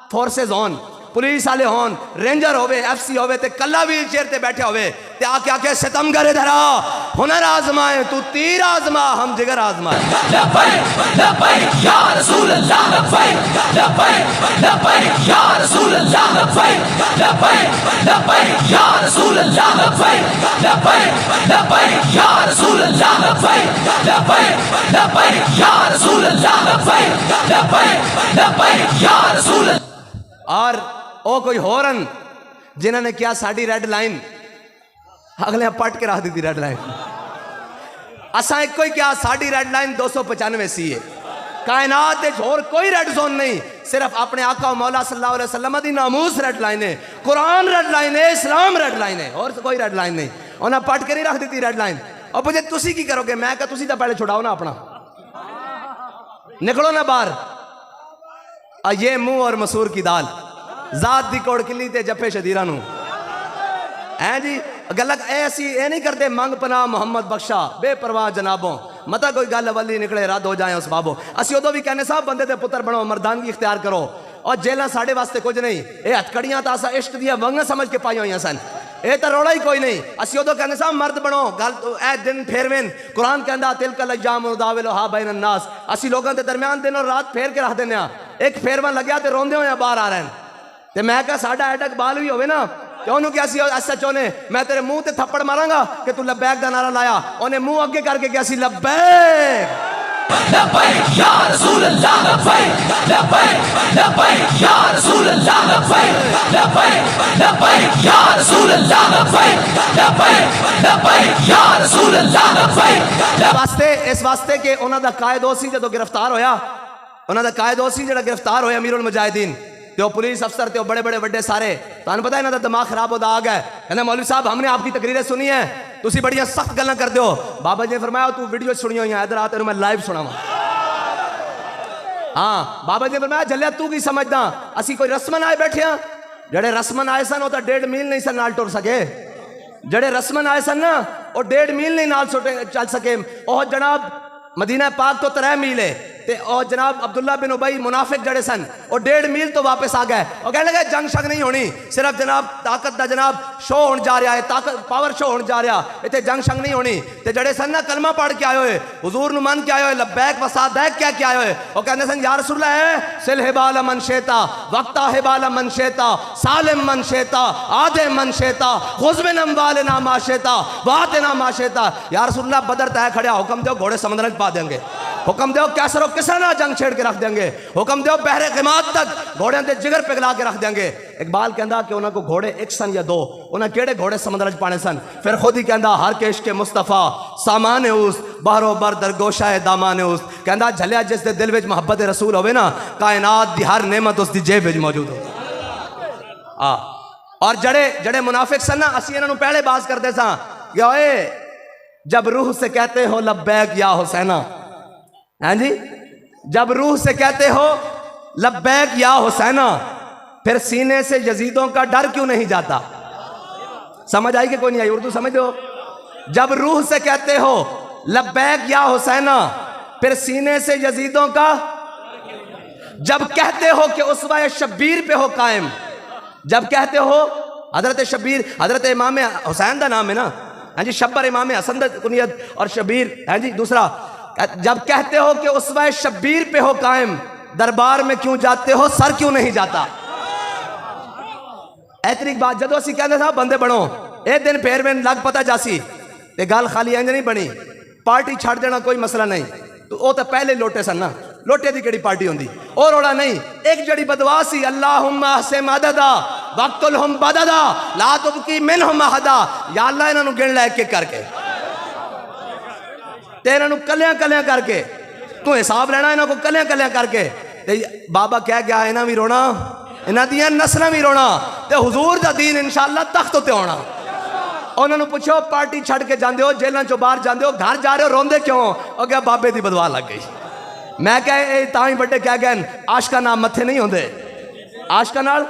फोर्सेज होन, पुलिस वाले होन, रेंजर होवे, FC होवे ते कल्ला व्हील चेयर ते बैठे होवे ते आके आके सितमगर इधर आ, हुनर आजमाए तू तीर आजमा हम जिगर आजमाए। लब्बैक लब्बैक या रसूल अल्लाह, लब्बैक लब्बैक लब्बैक या रसूल अल्लाह, लब्बैक लब्बैक लब्बैक या रसूल अल्लाह, लब्बैक लब्बैक लब्बैक या रसूल अल्लाह, लब्बैक लब्बैक लब्बैक या रसूल अल्लाह, लब्बैक लब्बैक लब्बैक या रसूल। और ओ कोई होरन जिन्होंने क्या साड़ी रेड लाइन अगले पट के रख दी थी रेड लाइन। असा एक कोई क्या साड़ी रेड लाइन 295 सी है, कायनात होर कोई रेड जोन नहीं, सिर्फ अपने आका मौला सल्लल्लाहु अलैहि वसल्लम दी नामूस रेड लाइन है, कुरान रेड लाइन है, इस्लाम रेड लाइन है, और कोई रेड लाइन नहीं। उन्हें पट के नहीं रख दी थी रेड लाइन। और मुझे तुसी की करोगे? मैं कहा तुसी तो पहले छुड़ाओ ना अपना, निकलो ना बाहर। ये मुंह और मसूर की दाल जात दी कोड़ किली ते जप्पे शदीरा नू हैं जी। गलत ऐसी ये नहीं करते मंग पना मोहम्मद बख्शा बेपरवाह जनाबों, मता कोई गल वली निकले रद्द हो जाए उस बाबो। असी उदों भी कहने साहब बंदे दे पुत्र बनो, मर्दानगी इख्तियार करो। और जेलां साढ़े वास्ते कुछ नहीं, ये हथकड़ियां तो असा इश्क दियां वंगां समझ के पाई हुई सन, ये तो रौला ही कोई नहीं। असी उदों कहने साहब मर्द बनो, गल ए दिन फेरवेन, कुरान कहता तिलकल अय्याम नुदाविलुहा बैनन नास, असी लोगों के दरम्यान दिन और रात फेर के रख देने। एक फेरवन लग्या तो रोंदे होए बाहर आ रहे हैं। ते मैं कहा साडा एडा इकबाल भी होवे ना ते ओनू क्या सी SHO ने मैं तेरे मुंह ते थप्पड़ मारांगा कि तू लब्बैक दा नारा लाया, ओने मुंह अगे करके क्या सी लब्बैक लब्बैक या रसूल अल्लाह, लब्बैक लब्बैक लब्बैक या रसूल अल्लाह, लब्बैक लब्बैक लब्बैक या रसूल अल्लाह, लब्बैक लब्बैक लब्बैक या रसूल अल्लाह, लब्बैक। वास्ते इस वास्ते के उन्हां दा कायदो सी जदों गिरफ्तार होया, उन्हां दा कायदो सी जिहड़ा गिरफ्तार होया अमीरुल मुजाहिदीन तो पुलिस अफसर थे बड़े बड़े बड़े सारे, तुहानू पता है इन्हां दा दिमाग खराब होता आ गया। कहना मौलवी साहब हमने आपकी तकरीरें सुनी है, तुसी बड़ियां सख्त गल्लां करदे हो। बाबा जी ने फरमाया तू वीडियो सुनी हुई है, इधर आ तेनू मैं लाइव सुनावा। हाँ बाबा जी ने फरमाया जल्लिया तू की समझदा, असी कोई रस्मन आए बैठे हैं, जड़े रस्मन आए सन वो तो 1.5 मील नहीं सन नाल टुर सके, जड़े रस्मन आए सन ना वो 1.5 मील नहीं नाल चल सके। और जनाब मदीना पाक तो 3 मील है ते और जनाब अब्दुल्ला बिन उबई मुनाफिक जड़े सन और 1.5 मील तो वापस आ गए और कहने लगे जंग शंग नहीं होनी, सिर्फ जनाब ताकत दा जनाब शो होने जा रहा है, ताकत पावर शो होने जा रहा, इतने जंग शंग नहीं होनी। ते जड़े सन ना कलमा पढ़ के आए हुए हुजूर नु मन के आए हुए लब्बैक वसादैक क्या क्या आए हुए और कहने सन या रसूल है सिल हिबाल मन शेता वक्ता हिबाल मन शेता सालिम मन शेता आदे मन शेता खुजबिन अम्बाल ना माशेता बात ना माशेता। या रसूल बदर तय खड़ा, हुक्म दो घोड़े समुद्र में पा देंगे, हुक्म दो कैसरो किसना जंग छेड़ के रख देंगे, हुक्म दो बहरे क़िमात तक घोड़े के जिगर पिघला के रख देंगे। इकबाल कहता कि उन्होंने को घोड़े एक सन या 2, उन्हें केड़े घोड़े समुद्र च पाने सन। फिर खुद ही कहता हर के इश्क मुस्तफा सामान उस बाहरों बर दरगोशा है दामान उस, कहता झलिया जिस दे दिल विच मुहब्बत रसूल होवे ना कायनात दी हर नेमत उसकी जेब विच मौजूद हो। और जड़े जड़े मुनाफिक सन ना असी इन्होंने पहले बात करते सा जब रूह से कहते हो लब्बैक या हुसैना, हैं जी, जब रूह से कहते हो लब्बैक या हुसैना फिर सीने से यजीदों का डर क्यों नहीं जाता? समझ आई कि कोई नहीं आई? उर्दू समझ हो? जब रूह से कहते हो लब्बैक या हुसैना फिर सीने से यजीदों का, जब कहते हो कि उसवा शब्बीर पे हो कायम, जब कहते हो हजरत शब्बीर हजरत इमाम हुसैन का नाम है ना, हाँ जी, शब्बर इमाम हसन दा कुनियत और शब्बीर, हाँ जी दूसरा, जब कहते हो कि उसवा शब्बीर पे हो कायम दरबार में क्यों जाते हो सर क्यों नहीं जाता? ऐतरी बात जदों असीं कहंदे साहब बंदे बनो एक दिन फेर में लग पता जासी ते गल खाली इंज नहीं बनी, पार्टी छड़ देना कोई मसला नहीं, तो वो तो पहले लोटे सन ना, लोटे की केड़ी पार्टी होंदी और रोड़ा नहीं। एक जड़ी बदवा सी अल्लाहुम्मा से मददा वक्तुलहुम बददा ला तुबकी मिनहुम अहदा, या अल्लाह इन्हां गिन लै के करके ते इन्हां कलियां कलियां करके तू हिसाब लेना, इन्हां को कलियां कलियां करके ते बाबा कह गया इन्हां भी रोना, इन्हां दियां नस्लां भी रोना, ते हुजूर दा दीन इंशाअल्लाह तख्त उत्ते आउणा। उन्होंने पूछो पार्टी छड़ के जाते हो, जेलों चो बाहर जाते हो, घर जा रहे हो, रोंदे क्यों? और क्या बाबे की बदवा लग गई। मैं क्या ताई बड़े क्या गए आशका नाम मत्थे नहीं होंगे आशका नाल।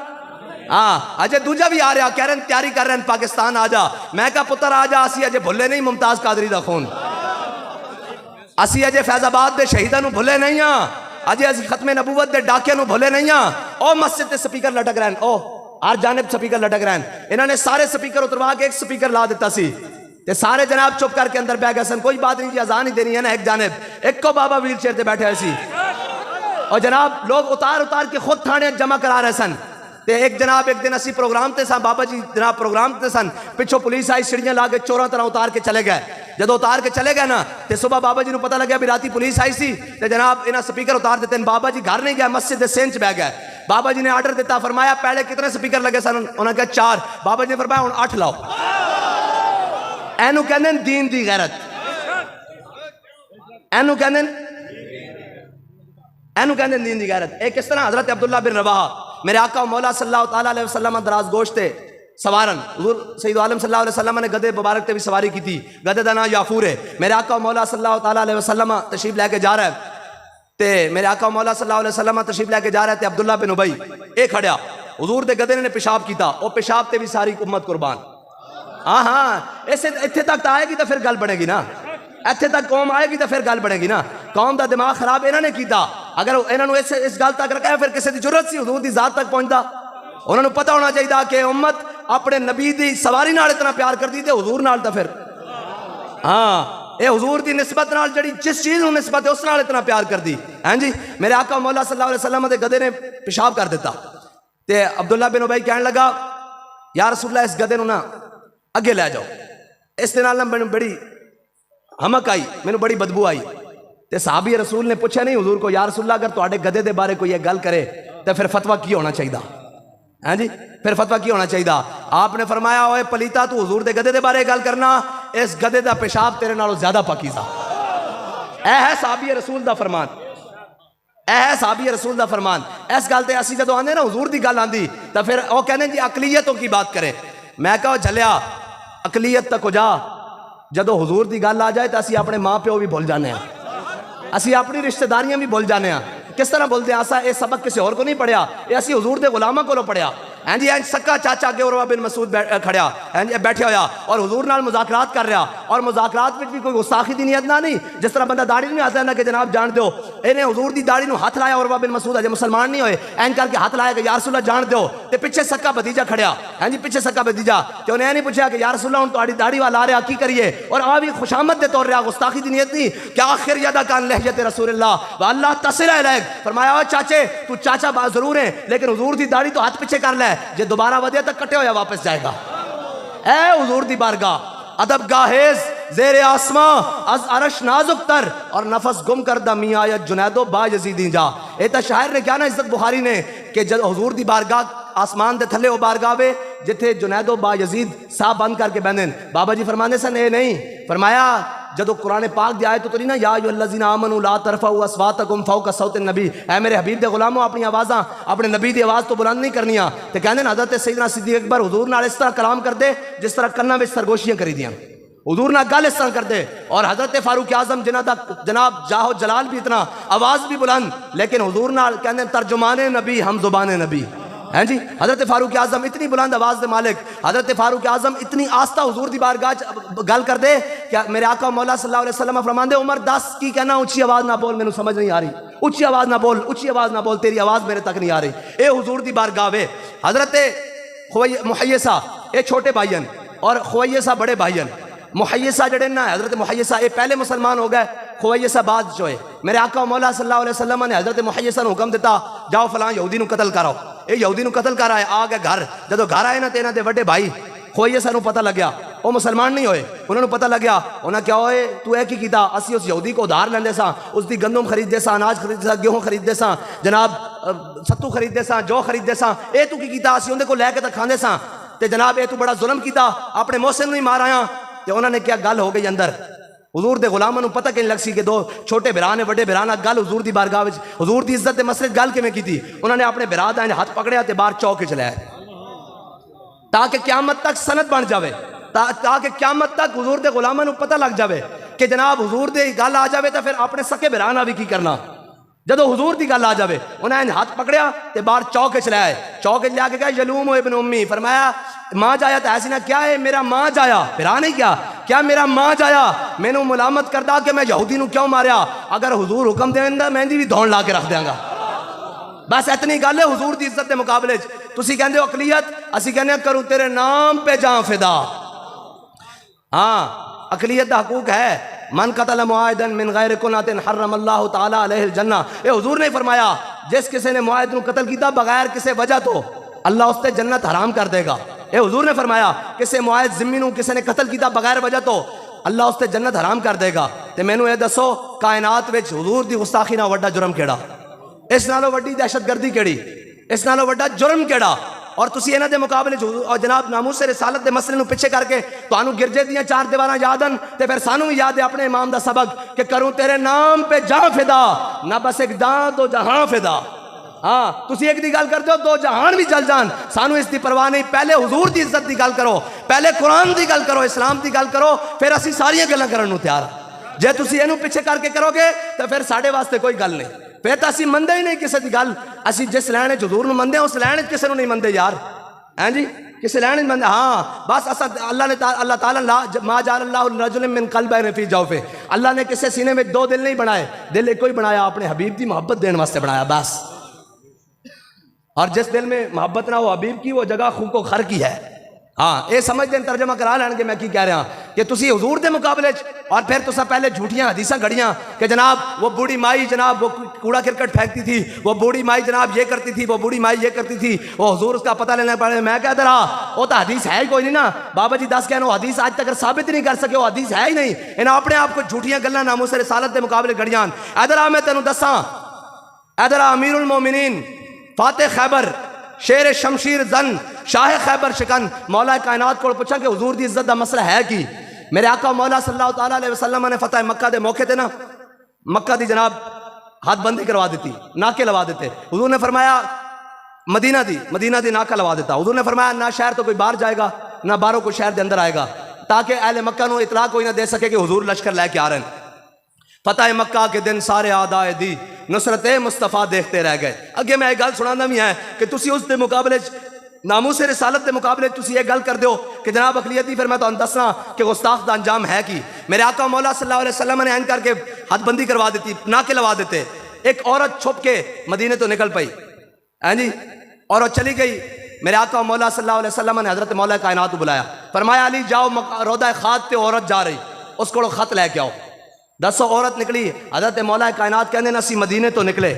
हाँ अजय दूजा भी आ रहा, कह रहे तैयारी कर रहे हैं पाकिस्तान आ जा। मैं क्या पुत्र आ जा, असी अजय भुले नहीं मुमताज कादरी का खून, असी अजय फैजाबाद के शहीदों भुले नहीं हाँ, अजय असी खत्मे नबूवत के डाकिया भुले नहीं हाँ। ओ मस्जिद के स्पीकर लटक रहे हैं, ओ हर जानिब स्पीकर लटक रहे हैं। इन्होंने सारे स्पीकर उतरवा के एक स्पीकर ला दिता सी, ते सारे जनाब चुप करके अंदर बह गए सन। कोई बात नहीं जी, अजान ही देनी है ना एक जानिब। एक को बाबा व्हील चेयर से बैठे सी, और जनाब लोग उतार उतार के खुद थाने जमा करा रहे सन। ते एक जनाब एक दिन असी प्रोग्राम ते सन, बाबा जी जनाब प्रोग्राम ते सन, पिछों पुलिस आई सीढ़ियां ला के चोरों तरह उतार के चले गए। जो उतार के चले गए ना, तो सुबह बाबा जी को पता लगे भी राती पुलिस आई सी, ते जनाब इन्हें स्पीकर उतार देते। बाबा जी घर नहीं गए, मस्जिद के सेंच बह गए। बाबा जी ने आर्डर दिता, फरमाया पहले कितने स्पीकर लगे सन? उन्होंने कहा 4। बाबा जी ने फरमाया हुण 8 लाओ। एनू कहंदे दीन दी गैरत, एनू कहंदे दीन दी गैरत। एक किस तरह हजरत अब्दुल्ला बिन रवाहा मेरे आका मौला सल्लल्लाहु ताला अलैहि वसल्लम दराज गोश्त सवारन, हुजूर सैयद आलम सल्लल्लाहु अलैहि वसल्लम ने गधे मुबारक ते भी सवारी की थी। गधे का नाम याफूर है। मेरे आका मौला सल्लल्लाहु ताला अलैहि वसल्लम तशरीफ लेके जा रहा है, ते मेरे आका मौला सल्लल्लाहु अलैहि वसल्लम तशरीफ लेके जा रहा है, ते अब्दुल्ला बिन उबई ये खड़िया, हुजूर दे गधे ने पेशाब किया, और पेशाब ते भी सारी उम्मत कुर्बान। हाँ हाँ, इसे इत्थे तक आएगी तो फिर गल बनेगी ना, इत्थे तक कौम आएगी तो फिर गल बनेगी ना। कौम का दिमाग खराब इन्होंने किया, अगर इन्होंने इस गल तक रखा फिर किसी की जरूरत सी हुजूर की जात तक पहुंचता। उन्होंने पता होना चाहिए कि उम्मत अपने नबी की सवारी नाल इतना प्यार करती तो हुजूर नाल तो फिर हाँ ये हुजूर की निस्बत नाल जड़ी जिस चीज़ निस्बत है उस नाल इतना प्यार करती है जी। मेरे आका मौला सल्लल्लाहु अलैहि वसल्लम के गधे ने पेशाब कर दिता, ते अब्दुल्ला बिन उबई कहने लगा या रसूलल्लाह इस गधे ना अगे लै जाओ। इस दे नाल मैनूं बड़ी हमक आई, मैनूं बड़ी बदबू आई। ते साहबी रसूल ने पूछा नहीं हुजूर को, या रसूलल्लाह अगर तुहाडे गधे दे बारे कोई गल करे तो फिर फतवा की होना चाहिए है जी, फिर फतवा की होना चाहिए? आपने फरमाया ओए पलीता तू हुजूर दे गधे दे बारे गल करना, इस गधे दा पेशाब तेरे नालों ज्यादा पाकीज़ा। ऐ है साहबी रसूल दा फरमान, ऐ है साहबी रसूल दा फरमान। इस गल ते असीं जदों आंदे ना हुजूर दी गल आंदी तो फिर वो कहने जी अकलीयतों की बात करे। मैं कहो झलिया अकलीयत तक हो जा, जदों हुजूर दी गल आ जाए तो असीं अपने माँ प्यो भी भुल जाने हैं, असीं अपनी रिश्तेदारियां भी भुल जाने हैं। किस तरह बोलते हैं? असा ये सबक किसी और को नहीं पढ़िया, ये असी हुजूर दे गुलामां को पढ़िया। हैं जी सक्का चाचा अगे उरवा बिन मसूद खड़िया हैं जी बैठा होया और हुजूर नाल मुज़ाकरात कर रहा, और मुज़ाकरात में भी कोई गुस्ताखी दी नियत ना नहीं। जिस तरह बंदा दाढ़ी नहीं आता ना कि जनाब जान दो, इन्हें हुजूर दी दाढ़ी नूं हाथ लाया, उरवा बिन मसूद अजे मुसलमान नहीं होए, एन करके हाथ लाया कि या रसूलल्लाह जान दो, ते पिछे सक्का भतीजा खड़िया हैं जी, पिछे सक्का भतीजा, ते उन्हें नहीं पूछा कि या रसूलल्लाह हुण तुहाडी दाढ़ी वाल आ रहा की करिए, और आ भी खुशामद दे तौर रहा, गुस्ताखी दी नियत नहीं कि आखिर यदा कान लहजत रसूलुल्लाह व अल्लाह तसिला इलैक। फरमाया ओ चाचे तू चाचा बात जरूर है, लेकिन हुजूर दी दाढ़ी तो हाथ पिछे कर ले, जे दोबारा वधिया तक कटे होया वापस जाएगा। ए हुजूर दी बारगाह अदब गाहेज ज़ेरे आसमां अज अरश नाजुक तर, और नफस गुम कर दा मियां या जुनैदो बा यजीदी जा। ए ता शायर ने क्या ना इज्जत बुखारी ने कि जब हुजूर दी बारगाह आसमान दे थले ओ बारगाह वे जिथे जुनैदो बा यजीद साह बंद करके बहन। बाबा जी फरमाने सन ए नहीं, फरमाया जदों कुरान पाक दी आयत उतरी ना या अय्युहल्लज़ीना आमनू ला तरफऊ अस्वातकुम फौका सौतिन नबी, ऐ मेरे हबीब दे गुलामों अपनी आवाज़ां अपने नबी दी आवाज़ तो बुलंद नहीं करनियां। ते कहंदे हज़रत सैयदना सिद्दीक़ अकबर हुजूर नाल इस तरह कलाम करदे जिस तरह कन्नां विच सरगोशियां करी दियां, हुजूर नाल गल इस तरह करदे। और हज़रत फारूक आज़म जिन्हां दा जनाब जाहो जलाल भी इतना, आवाज़ भी बुलंद, लेकिन हुजूर नाल कहंदे तर्जुमाने नबी हम ज़ुबाने नबी हैं जी। हज़रत फारूक आज़म इतनी बुलंद आवाज़ दे मालिक, हज़रत फारूक आज़म इतनी आस्था हुजूर दी बारगाह गल कर दे क्या मेरे आका मौला सल्लल्लाहु अलैहि वसल्लम फरमांदे उमर 10 की कहना ऊंची आवाज़ ना बोल, मैनू समझ नहीं आ रही, ऊंची आवाज़ ना बोल, ऊंची आवाज़ ना बोल, तेरी आवाज़ मेरे तक नहीं आ रही। ये हुजूर दी बारगाह वे। हज़रत मुहय्यसा ये छोटे भाईयन और खुवैयसा बड़े भाईयन। मुहय्यसा जड़े ना हज़रत मुहय्यसा ये पहले मुसलमान हो गए, खुवैयसा बाद जो है। मेरे आका मौला सल्लल्लाहु अलैहि वसल्लम ने हज़रत मुहय्यसा हुक्म दिता जाओ फलां यहूदी नूं कतल कराओ, ये यहूदी नूं कतल कर आए। आ गए घर, जदों घर आए ना तो इन्हां दे वड्डे भाई खुवैयसा नूं पता लग्या, वो मुसलमान नहीं होए, उन्होंने पता लग्या, उन्हें क्या होए तू है की कीता, असी उस यहूदी को उधार लेंदे सां, उसकी गंदम खरीददे सां, अनाज खरीददे सां, गेहूं खरीददे सां, जनाब सत्तू खरीददे सां, जौ खरीददे सां, ये तू की कीता, असी उहदे को लैके तां खांदे सां, ते जनाब ये तू बड़ा जुल्म कीता, अपने मोहसिन नूं ही मार आया। तो उन्होंने क्या गल हो गई अंदर, हुजूर दे गुलामां नूं पता किन लग सी कि दो छोटे भरा ने वड्डे भरा नाल गल हुजूर दी बारगाह विच हुजूर दी इज्जत दे मसले गल किवें कीती। उन्होंने अपने भरा दा हाथ पकड़िया ते बाहर चौक च लाया ताकि क्यामत तक सनद बन जाए, ताकि क्यामत तक हुजूर दे गुलामां नूं पता लग जाए कि जनाब हुजूर दे गल आ जाए तो फिर अपने सके भरा नाल भी की करना। जदों हुजूर दी गल आ जाए उन्हें हाथ पकड़िया ते बाहर चौक च लाया, चौक च लिया के यलूम हो इब्न उम्मी, फरमाया मां जाया तो ऐसी ना क्या है मेरा मां जाया, फिरा नहीं क्या मेरा मां जाया मैनू मुलामत करता कि मैं यहूदी नूं क्यों मारिया, अगर हुजूर हुक्म देंदा मेहंदी भी दौड़ ला के रख देंगा। बस इतनी गल है हुजूर दी इज्जत के मुकाबले तुसी कहंदे हो अकलियत, असी कहने करूं तेरे नाम पे जां फिदा। हाँ अकलियत का हकूक है, मन कतल मुआहिदन मिन गैर कुनातिन हर्रमल्लाहु तआला अलैहिल जन्ना, ये हुजूर ने फरमाया जिस किसी ने मुआहिद नूं कत्ल कीता बगैर किसी वजह तो अल्लाह उसते जन्नत हराम कर देगा। ये हुजूर ने फरमाया किसी मुआहिद जिम्मी नूं किसी ने कत्ल कीता बगैर वजह तो अल्लाह उसते जन्नत हराम कर देगा। ते मैनू ये दसो कायनात विच हुजूर दी गुस्ताखी नाल वड्डा जुर्म केड़ा, इस नालों वड्डी दहशतगर्दी केड़ी, इस नालों वड्डा जुर्म केड़ा। और तुसी इन्हां दे मुकाबले और जनाब नामूस रिसालत दे मसले नूं पिछे करके तुहानू गिरजे दियां चार दीवारां याद हन ते फिर सानू भी याद है अपने इमाम दा सबक कि करूं तेरे नाम पे जां फिदा, ना बस एक दां दो जहां फिदा। हाँ तुसी एक दी गल करते हो दो जहान भी चल जान, सानू इस दी परवाह नहीं। पहले हुजूर दी इज्जत दी गल करो, पहले कुरान दी गल करो, इस्लाम दी गल करो, फिर असी सारियां गल्लां करन नूं तैयार। जे तुसी इहनूं पिछे करके करोगे तो फिर साडे वास्ते कोई गल नहीं, फिर तो असी मनदे ही नहीं किसी की गल। असी जिस लैन च हुजूर नूं मनदे उस लैन च किसी नूं नहीं मनदे यार, हैं जी किसी लैन च मनदे। हाँ बस असा अल्लाह ताला मा जअलल्लाहु रजुलन मिन क़ल्बैनि फ़ी जौफ़िही, अल्लाह ने किसी सीने में दो दिल नहीं बनाए, दिल एक ही बनाया, अपने हबीब की मोहब्बत देने वास्ते बनाया बस। और जिस दिल में मोहब्बत ना हो हबीब की वो जगह खूको खर की है। हाँ ये समझ दें तर्जमा करा लैन मैं की कह रहा कि तुसी हुजूर दे मुकाबले और फिर तुसा पहले झूठियां हदीसां घड़ियां कि जनाब वो बूढ़ी माई जनाब वो कूड़ा क्रिकेट फेंकती थी, वो बूढ़ी माई जनाब ये करती थी, वो बूढ़ी माई ये करती थी, वो हुजूर उसका पता लेना पड़े। मैं कह दे रहा वो तो हदीस है ही कोई नहीं ना बाबा जी, 10 कहना हदीस आज तक साबित नहीं कर सके, वो हदीस है ही नहीं। इन्हें अपने आप को झूठियां गल्लां नामूस रिसालत के मुकाबले घड़ियां। इधर आ मैं तेनू दसा, इधर आ अमीरुल मोमिनीन फाते खैबर शेर शमशीर जन शाह खैबर शिकन मौला कायनात को पूछा कि हुजूर दी इज्जत दा मसला है कि मेरे आका मौला सल्लल्लाहु तआला अलैहि वसल्लम ने फतह मक्का दे मौके ते ना मक्का दी जनाब हाथबंदी करवा दी, नाके लवा देते। हुजूर ने फरमाया मदीना दी नाका लवा देता। हुजूर ने फरमाया ना शहर तो कोई बाहर जाएगा ना बाहरों कोई शहर के अंदर आएगा, ताकि अहले मक्का नूं इतला कोई ना दे सके कि हुजूर लश्कर लेके आ रहे हैं। फतह मक्का के दिन सारे आदाए दी नुसरत मुस्तफ़ा देखते रह गए। अगे मैं एक गल सुनाना भी है कि तुसी उस दे मुकाबले नामूस रिसालत के मुकाबले तुसी ये गल कर दो कि जनाब अकलियत ही, फिर मैं तुहानू दसना कि गुस्ताख दा अंजाम है कि मेरे आका मौला सल्लल्लाहु अलैहि वसल्लम ने ऐन करके हदबंदी करवा देती, नाके लवा देते। एक औरत छुप के मदीने तो निकल पई, हैं जी, और चली गई। मेरे आका मौला सल्लल्लाहु अलैहि वसल्लम ने हजरत मौला कायनात को बुलाया, फरमाया अली जाओ रोदा खाद ते औरत जा रही, उसको खत लैके आओ। 10 औरत निकली, हजरत मौला कायनात कहने ना सी मदीने तो निकले,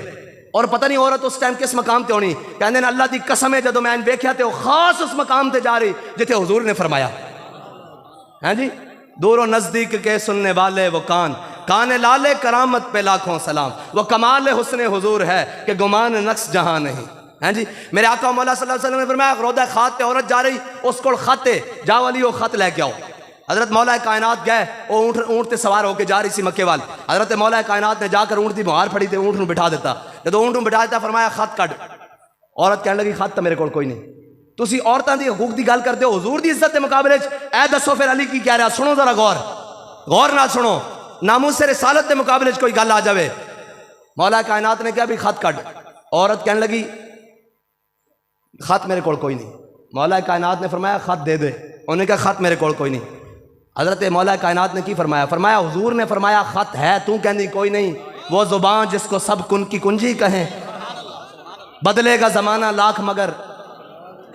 और पता नहीं औरत उस टाइम किस मकाम ते होनी, कहने ना अल्लाह दी कसम है जदों मैं वेख्या ते खास उस मकाम ते जा रही जिथे हुजूर ने फरमाया, हैं जी, दूरों नजदीक के सुनने वाले वो कान लाले करामत पे लाखों सलाम, वो कमाल हुस्न हुजूर है कि गुमान नक्स जहां नहीं, हैं जी। मेरे आका मौला सल्लल्लाहु अलैहि वसल्लम ने फरमाया रोदा खात ते औरत जा रही, उसको खत जाओ अली वो खत लेके आओ। हजरत मौला कायनात गए, वो ऊँट ते सवार होकर जा रही सी मक्के वाल। हजरत मौला कायनात ने जाकर ऊँट की मुहार फड़ी तो ऊँट नूं बिठा दिता। जो ऊँट नूं बिठा दिता फरमाया खत कट। औरत कहने लगी खत तो मेरे को कोई नहीं। तुसी औरतां दी हकूक की गल करते हो, हुजूर दी इज्जत के मुकाबले ऐ दसो फिर अली की कह रहा, सुनो जरा गौर नाल सुनो। नामूस रिसालत के मुकाबले कोई गल आ जाए, मौला कायनात ने कहा भी खत कट। औरत कहने लगी खत मेरे को कोई नहीं। मौला कायनात ने फरमाया खत दे दे। उन्होंने कहा खत मेरे को कोई नहीं। हजरत मौला कायनात ने की फरमाया, फरमाया हुजूर ने फरमाया खत है, तू कहनी कोई नहीं। वो जुबान जिसको सब कुन की कुंजी कहें, बदलेगा जमाना लाख मगर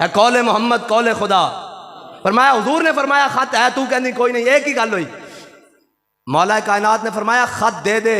है कौले मोहम्मद कौले खुदा। फरमाया हुजूर ने फरमाया खत है, तू कहनी कोई नहीं। एक ही गल हुई। मौला कायनात ने फरमाया खत दे दे।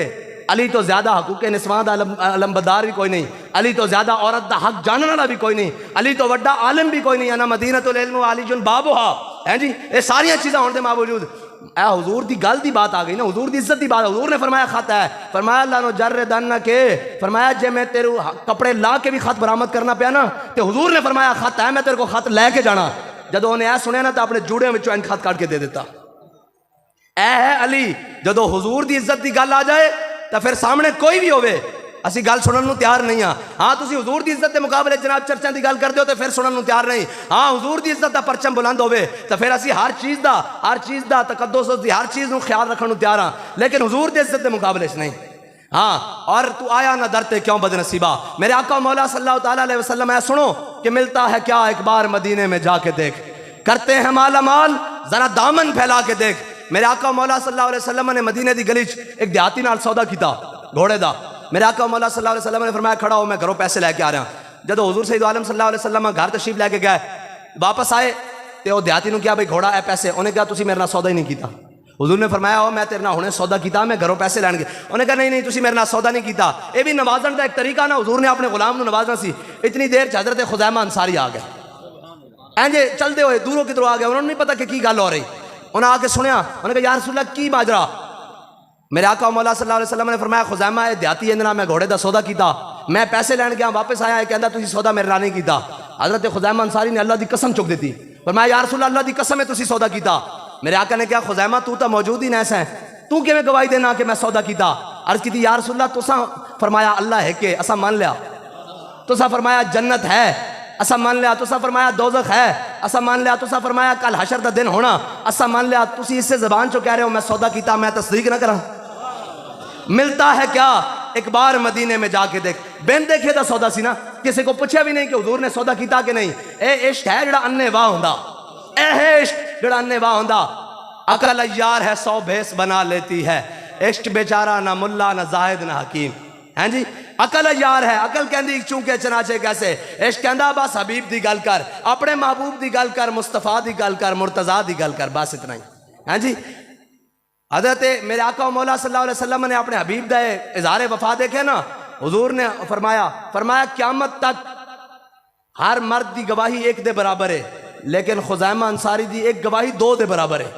अली तो ज्यादा हकूक निस्वां दा अलमबदार भी कोई नहीं, अली तो ज्यादा औरत दा हक जानने वाला भी कोई नहीं, अली तो वड्डा आलिम भी कोई नहीं। अना मदीनतुल इल्म अलीजुल बाबुहा, हैं जी, ये सारियां चीज़ें होने के बावजूद ए हुजूर दी गल दी बात आ गई ना, हुजूर दी इज्जत दी बात। हुजूर ने फरमाया खत है, फरमाया अल्लाह नो जर्र दन के, फरमाया जे मैं तेरे कपड़े ला के भी खत बरामद करना पिया ना, तो हुजूर ने फरमाया खत है, मैं तेरे को खत लैके जाना। जब उन्हें ऐ सुनिया ना तो अपने जूड़े में खत काट के दे देता। ऐ है अली जदों हुजूर दी इज्जत की गल आ जाए तो फिर सामने कोई भी होवे असी गल सुनने को तैयार नहीं हाँ। हाँ तुसी हुजूर दी इज्जत के मुकाबले जनाब चर्चा की गल करते हो तो फिर सुनने को तैयार नहीं। हाँ हुजूर दी इज्जत का परचम बुलंद होवे तो फिर असी हर चीज़ का तकद्दुस हर चीज़ को ख्याल रखने को तैयार हाँ, लेकिन हुजूर दी इज्जत के मुकाबले नहीं। हाँ और तू आया ना डरते क्यों बदनसीबा, मेरे आका मौला सल्लल्लाहु अलैहि वसल्लम है सुनो कि मिलता है क्या एक बार मदीने में जाके देख, करते हैं माला माल जरा दामन फैला के देख। मेरे आका मौला सल्लल्लाहु अलैहि वसल्लम ने मदीने दी गली एक देहाती नाल सौदा किया घोड़े दा। मेरे आका मौला सल्लल्लाहु अलैहि वसल्लम ने फरमाया खड़ा हो मैं घरों पैसे लैके आ रहा। जब हुजूर सैयद आलम सल्लल्लाहु अलैहि वसल्लम घर तशरीफ लैके गए वापस आए तो वह देहाती ने कहा भाई घोड़ा है पैसे, उन्हें कहा तुसी मेरे नाल सौदा ही नहीं किया। हुजूर ने फरमाया हो मैं तेरे नाल हुणे सौदा किया मैं घरों पैसे लैन गए, उन्हें कहा नहीं नहीं तुसी मेरे नाल सौदा नहीं किया। यह भी नवाजन का एक तरीका ना, हुजूर ने अपने गुलाम को नवाजना सी। इतनी देर हज़रत खुज़ैमा अंसारी आ गए इंजे चलते हुए दूरों किधरों आ गए, उन्होंने नहीं पता कि की गल हो रही। उन्हें आके सुनिया, उन्हें कहा या रसूल अल्लाह की माजरा। मेरे आका मौला सल्लल्लाहु अलैहि वसल्लम ने फरमाया खुज़ैमा है देहाती इन्हें मैं घोड़े का सौदा किया, मैं पैसे लैन गया वापस आया कहता तुसी सौदा मेरे नाल नहीं किया। हज़रत खुज़ैमा अंसारी ने अल्लाह की कसम चुक दी। फरमाया या रसूल अल्लाह की कसम है तुसी सौदा किया। मेरे आका ने कहा खुज़ैमा तू तो मौजूद ही नैसा है, तू किवें गवाही देना कि मैं सौदा किया। अर्ज की या रसूल अल्लाह तुसा फरमाया अल्लाह है के असा मान लिया, तुसा फरमाया जन्नत है असा मान लिया, तुसा फरमाया दोज़ख है असा मान लिया, तुसा फरमाया कल हशर का दिन होना असा मान लिया। तुसी इससे ज़बान चो कह रहे हो मैं सौदा किया, मैं तस्दीक ना करा। मिलता है क्या एक बार मदीने में जाके देख। बिन देखे तो सौदा सी ना, किसी को पूछा भी नहीं कि हुजूर ने सौदा किया कि नहीं। ए इश्क है जड़ा अन्ने वाह हुंदा, ए है इश्क जड़ा अन्ने वाह हुंदा। अकल यार है 100 भेस बना लेती है, इश्क बेचारा ना मुल्ला ना जाहिद ना हकीम। हैं जी अकल यार है, अकल कहती चूंकि चनाचे कैसे, इश्क कहता बस हबीब की गल कर, अपने महबूब की गल कर, मुस्तफा की गल कर, मुर्तजा की गल कर, बस इतना ही। हैं जी हज़रत मेरे आका मौला सल्लल्लाहु अलैहि वसल्लम ने अपने हबीब का इज़हार वफा देखे ना, हुजूर ने फरमाया क़यामत तक हर मर्द की गवाही एक दे बराबर है, लेकिन खुज़ैमा अंसारी की एक गवाही 2 दे बराबर है,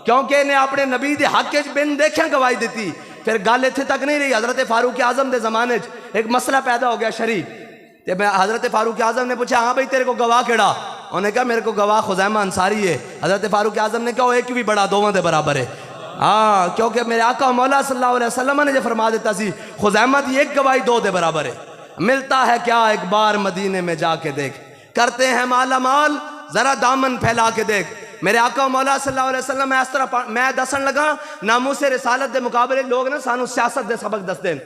क्योंकि इन्हें अपने नबी के हक च बिन देखे गवाही दी। फिर गल इत्थे तक नहीं रही। हज़रत फारूक आज़म के ज़माने एक मसला पैदा हो गया शरीक, तो मैं हज़रत फारूक आज़म ने पूछा हाँ भाई तेरे को गवाह केड़ा, उन्हें कहा मेरे को गवाह खुज़ैमा अंसारी है। हज़रत फारूक आज़म ने कहा एक भी बड़ा दोवां दे बराबर है। हाँ क्योंकि मेरे आका मौला सल्लल्लाहु अलैहि वसल्लम ने जो फरमा देता सी खुज़ैमा की एक गवाही 2 दे बराबर है। मिलता है क्या एक बार मदीने में जाके देख, करते हैं माला माल जरा दामन फैला के देख। मेरे आका मौला सल्लल्लाहु अलैहि वसल्लम मैं इस तरह मैं दसन लगा नामूसे रिसालत के मुकाबले लोग ना सानू सियासत के सबक दसते हैं,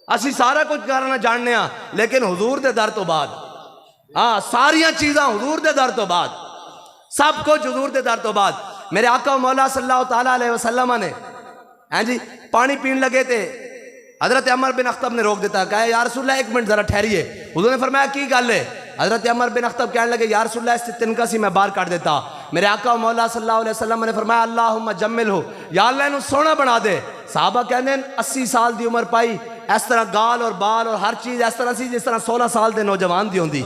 असी सारा कुछ करना जानने लेकिन हुजूर के दर तो बाद हाँ सारिया चीज़ां हुजूर के दर तो बाद, सब कुछ हुजूर के दर तो बाद। मेरे आका मौला सल्लल्लाहु ताला अलैहि वसल्लम ने हैं जी पानी पीने लगे थे, हज़रत अमर बिन अख्तब ने रोक देता, कहा या रसूल अल्लाह 1 मिनट जरा ठहरिए। हुजूर ने फरमाया की गल है। हज़रत अमर बिन अख्तब कहने लगे या रसूल अल्लाह इससे तिनका सी मैं बाहर काट देता। मेरे आका मौला सल्लल्लाहु अलैहि वसल्लम ने फरमाया अल्लाहुम्मा जम्मिल हो, या अल्लाह इन्हू सोहना बना दे। साहबा कहते 80 साल की उम्र पाई, इस तरह गाल और बाल और हर चीज़ इस तरह सी जिस तरह 16 साल के नौजवान की होंगी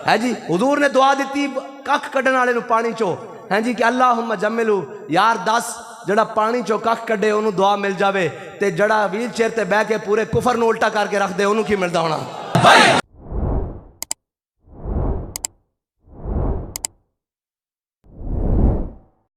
है जी। हुजूर ने दुआ दी कख कढ़न वाले पानी चो हैं जी कि अल्लाहुम्मा जम्मिलू, यार दस जड़ा पानी चो कख कढ़े उन्होंने दुआ मिल जाए, तो जड़ा व्हील चेयर पर बह के पूरे कुफर नूं उल्टा करके रख दे उन्होंने की मिलता होना।